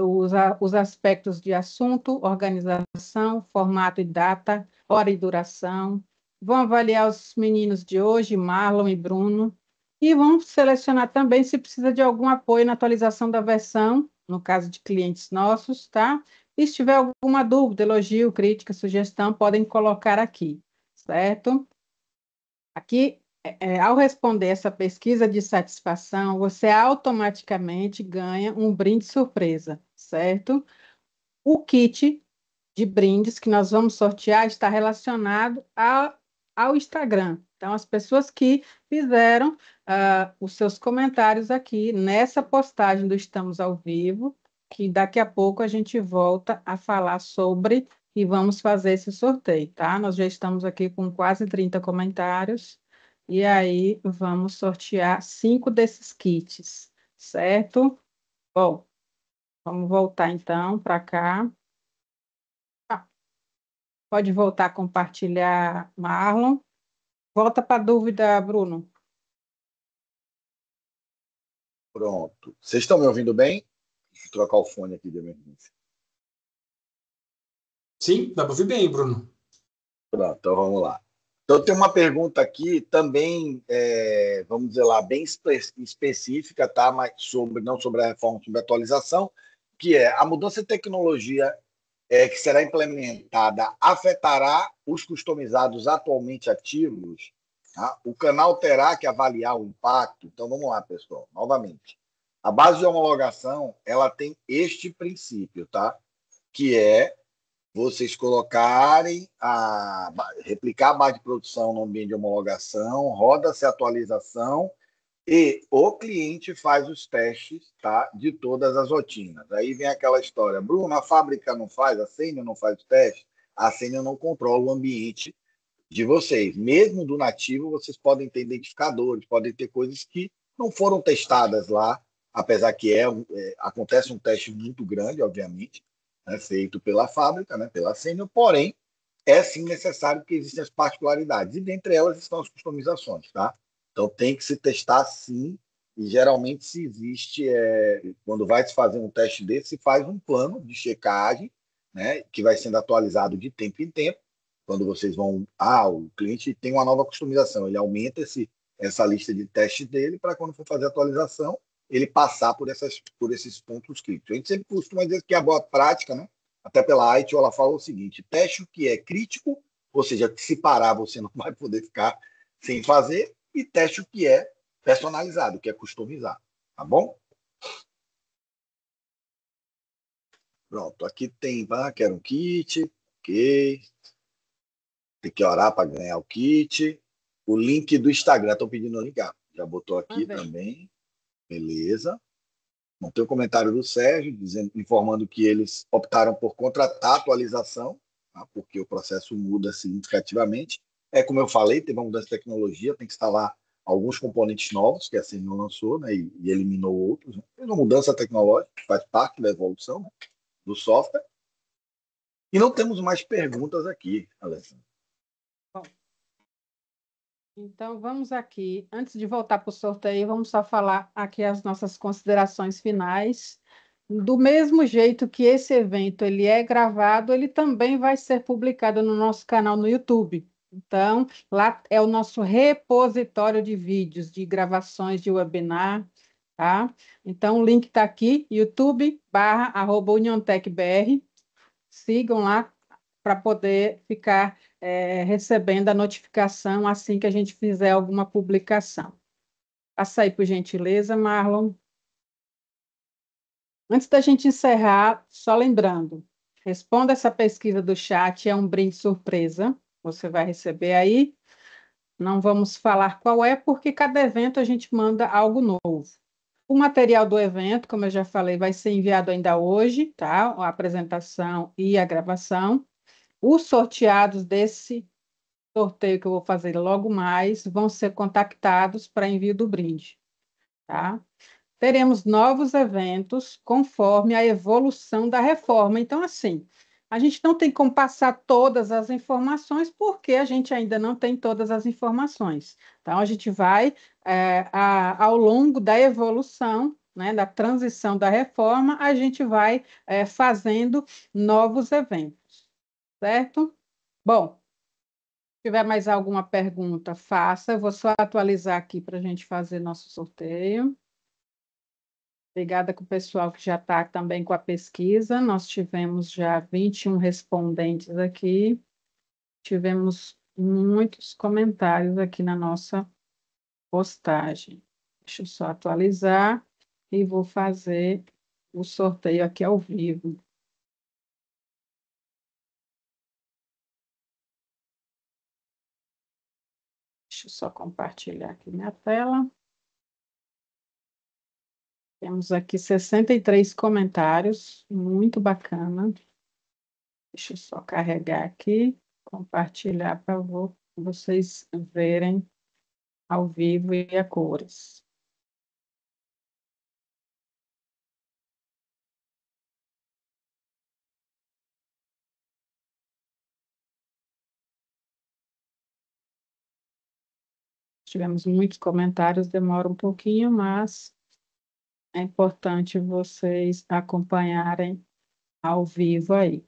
S1: os aspectos de assunto, organização, formato e data, hora e duração. Vão avaliar os meninos de hoje, Marlon e Bruno, e vão selecionar também se precisa de algum apoio na atualização da versão, no caso de clientes nossos, tá? E se tiver alguma dúvida, elogio, crítica, sugestão, podem colocar aqui, certo? Aqui, ao responder essa pesquisa de satisfação, você automaticamente ganha um brinde surpresa, certo? O kit de brindes que nós vamos sortear está relacionado ao Instagram. Então, as pessoas que fizeram os seus comentários aqui nessa postagem do Estamos ao Vivo, que daqui a pouco a gente volta a falar sobre e vamos fazer esse sorteio, tá? Nós já estamos aqui com quase 30 comentários. E aí, vamos sortear 5 desses kits, certo? Bom, vamos voltar então para cá. Pode voltar a compartilhar, Marlon. Volta para a dúvida, Bruno.
S2: Pronto. Vocês estão me ouvindo bem? Deixa eu trocar o fone aqui de emergência.
S5: Sim, dá para ouvir bem, Bruno.
S2: Pronto, então vamos lá. Então, tem uma pergunta aqui também, vamos dizer lá, bem específica, tá? Mas não sobre a reforma, sobre a atualização, que é a mudança de tecnologia que será implementada afetará os customizados atualmente ativos? Tá? O canal terá que avaliar o impacto. Então, vamos lá, pessoal, novamente. A base de homologação, ela tem este princípio, tá? Que é vocês replicar a base de produção no ambiente de homologação, roda-se a atualização e o cliente faz os testes, tá, de todas as rotinas. Aí vem aquela história, Bruno, a fábrica não faz, a Sênior não faz os testes, a Sênior não controla o ambiente de vocês. Mesmo do nativo, vocês podem ter identificadores, podem ter coisas que não foram testadas lá, apesar que acontece um teste muito grande, obviamente, né, feito pela fábrica, né, pela Sênior, porém, é sim necessário que existam as particularidades, e dentre elas estão as customizações, tá? Então tem que se testar sim, e geralmente se existe, quando vai se fazer um teste desse, se faz um plano de checagem, né, que vai sendo atualizado de tempo em tempo, quando vocês vão, o cliente tem uma nova customização, ele aumenta essa lista de testes dele para quando for fazer a atualização, ele passar por esses pontos críticos. A gente sempre costuma dizer que a boa prática, né? Até pela ITIL, ela fala o seguinte, teste o que é crítico, ou seja, que se parar você não vai poder ficar sem fazer, e teste o que é personalizado, o que é customizado, tá bom? Pronto, aqui tem, quero um kit, ok. Tem que orar para ganhar o kit. O link do Instagram, estão pedindo o link. Já botou aqui também. Beleza. Não tem o comentário do Sérgio, informando que eles optaram por contratar a atualização, tá? Porque o processo muda significativamente. Como eu falei, teve uma mudança de tecnologia, tem que instalar alguns componentes novos, que a CNI não lançou, né? E eliminou outros. Né? Tem uma mudança tecnológica, que faz parte da evolução, né? Do software. E não temos mais perguntas aqui, Alessandra.
S1: Bom, então vamos aqui, antes de voltar para o sorteio, vamos só falar aqui as nossas considerações finais. Do mesmo jeito que esse evento ele é gravado, ele também vai ser publicado no nosso canal no YouTube. Então, lá é o nosso repositório de vídeos, de gravações de webinar, tá? Então, o link está aqui, youtube.com/UnionTechBR. Sigam lá para poder ficar recebendo a notificação assim que a gente fizer alguma publicação. Passa aí, por gentileza, Marlon. Antes da gente encerrar, só lembrando, responda essa pesquisa do chat, é um brinde surpresa, você vai receber aí. Não vamos falar qual é, porque cada evento a gente manda algo novo. O material do evento, como eu já falei, vai ser enviado ainda hoje, tá? A apresentação e a gravação. Os sorteados desse sorteio que eu vou fazer logo mais vão ser contactados para envio do brinde, tá? Teremos novos eventos conforme a evolução da reforma. Então, assim, a gente não tem como passar todas as informações, porque a gente ainda não tem todas as informações. Então, a gente vai, ao longo da evolução, né, da transição da reforma, a gente vai fazendo novos eventos, certo? Bom, se tiver mais alguma pergunta, faça. Eu vou só atualizar aqui para a gente fazer nosso sorteio. Obrigada com o pessoal que já está também com a pesquisa. Nós tivemos já 21 respondentes aqui. Tivemos muitos comentários aqui na nossa postagem. Deixa eu só atualizar e vou fazer o sorteio aqui ao vivo. Deixa eu só compartilhar aqui minha tela. Temos aqui 63 comentários, muito bacana. Deixa eu só carregar aqui, compartilhar para vocês verem ao vivo e a cores. Tivemos muitos comentários, demora um pouquinho, mas é importante vocês acompanharem ao vivo aí.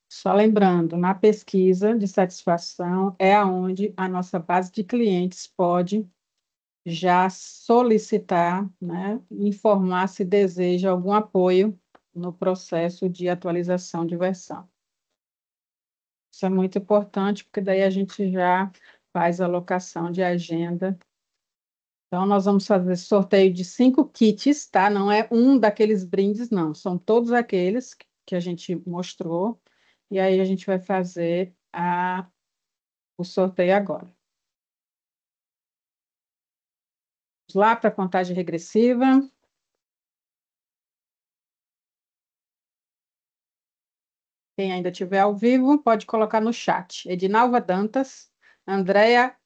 S1: Só lembrando, na pesquisa de satisfação é aonde a nossa base de clientes pode já solicitar, né, informar se deseja algum apoio no processo de atualização de versão. Isso é muito importante, porque daí a gente já faz a alocação de agenda. Então, nós vamos fazer sorteio de 5 kits, tá? Não é um daqueles brindes, não. São todos aqueles que a gente mostrou. E aí, a gente vai fazer o sorteio agora. Vamos lá para a contagem regressiva. Quem ainda estiver ao vivo, pode colocar no chat. Edinalva Dantas, André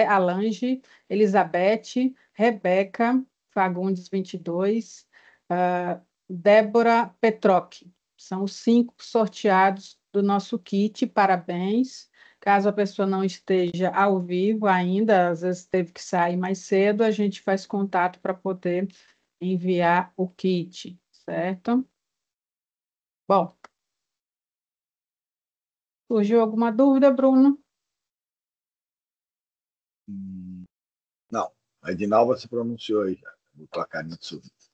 S1: Alange, Elizabeth, Rebeca Fagundes 22, Débora Petroc. São os 5 sorteados do nosso kit. Parabéns. Caso a pessoa não esteja ao vivo ainda, às vezes teve que sair mais cedo, a gente faz contato para poder enviar o kit, certo? Bom, surgiu alguma dúvida, Bruno?
S2: Não, a Edinalva se pronunciou aí já. Botou a carinha de sorriso.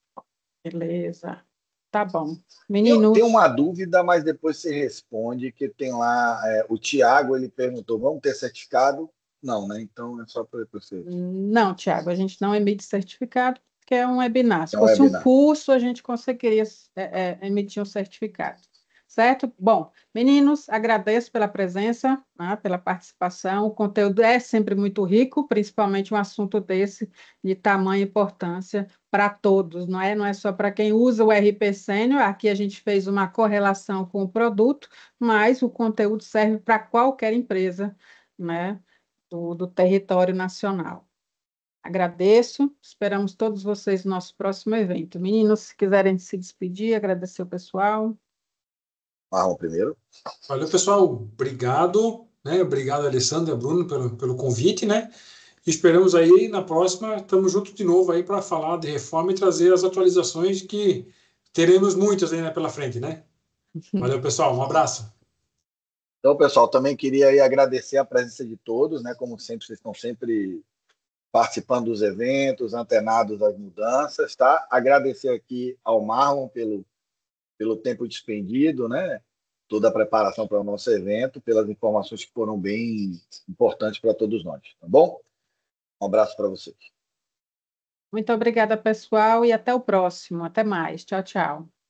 S1: Beleza. Tá bom. Meninos.
S2: Tem uma dúvida, mas depois você responde, que tem lá, o Tiago, ele perguntou, vamos ter certificado? Não, né? Então é só para você.
S1: Não, Tiago, a gente não emite certificado, porque é um webinar. Se
S2: É um
S1: fosse
S2: webinar.
S1: um curso, a gente conseguiria emitir um certificado. Certo? Bom, meninos, agradeço pela presença, né, pela participação. O conteúdo é sempre muito rico, principalmente um assunto desse de tamanha importância para todos, não é? Não é só para quem usa o RP Sênior. Aqui a gente fez uma correlação com o produto, mas o conteúdo serve para qualquer empresa, né, do território nacional. Agradeço, esperamos todos vocês no nosso próximo evento. Meninos, se quiserem se despedir, agradecer o pessoal.
S2: Marrom primeiro.
S5: Valeu, pessoal. Obrigado, né? Obrigado, Alessandra, Bruno, pelo convite, né? E esperamos aí na próxima, estamos juntos de novo aí para falar de reforma e trazer as atualizações que teremos muitas aí, né, pela frente, né? Valeu, pessoal. Um abraço.
S2: Então, pessoal, também queria aí agradecer a presença de todos, né? Como sempre, vocês estão sempre participando dos eventos, antenados às mudanças, tá? Agradecer aqui ao Marlon pelo tempo despendido, né? Toda a preparação para o nosso evento, pelas informações que foram bem importantes para todos nós, tá bom? Um abraço para vocês.
S1: Muito obrigada, pessoal, e até o próximo. Até mais. Tchau, tchau.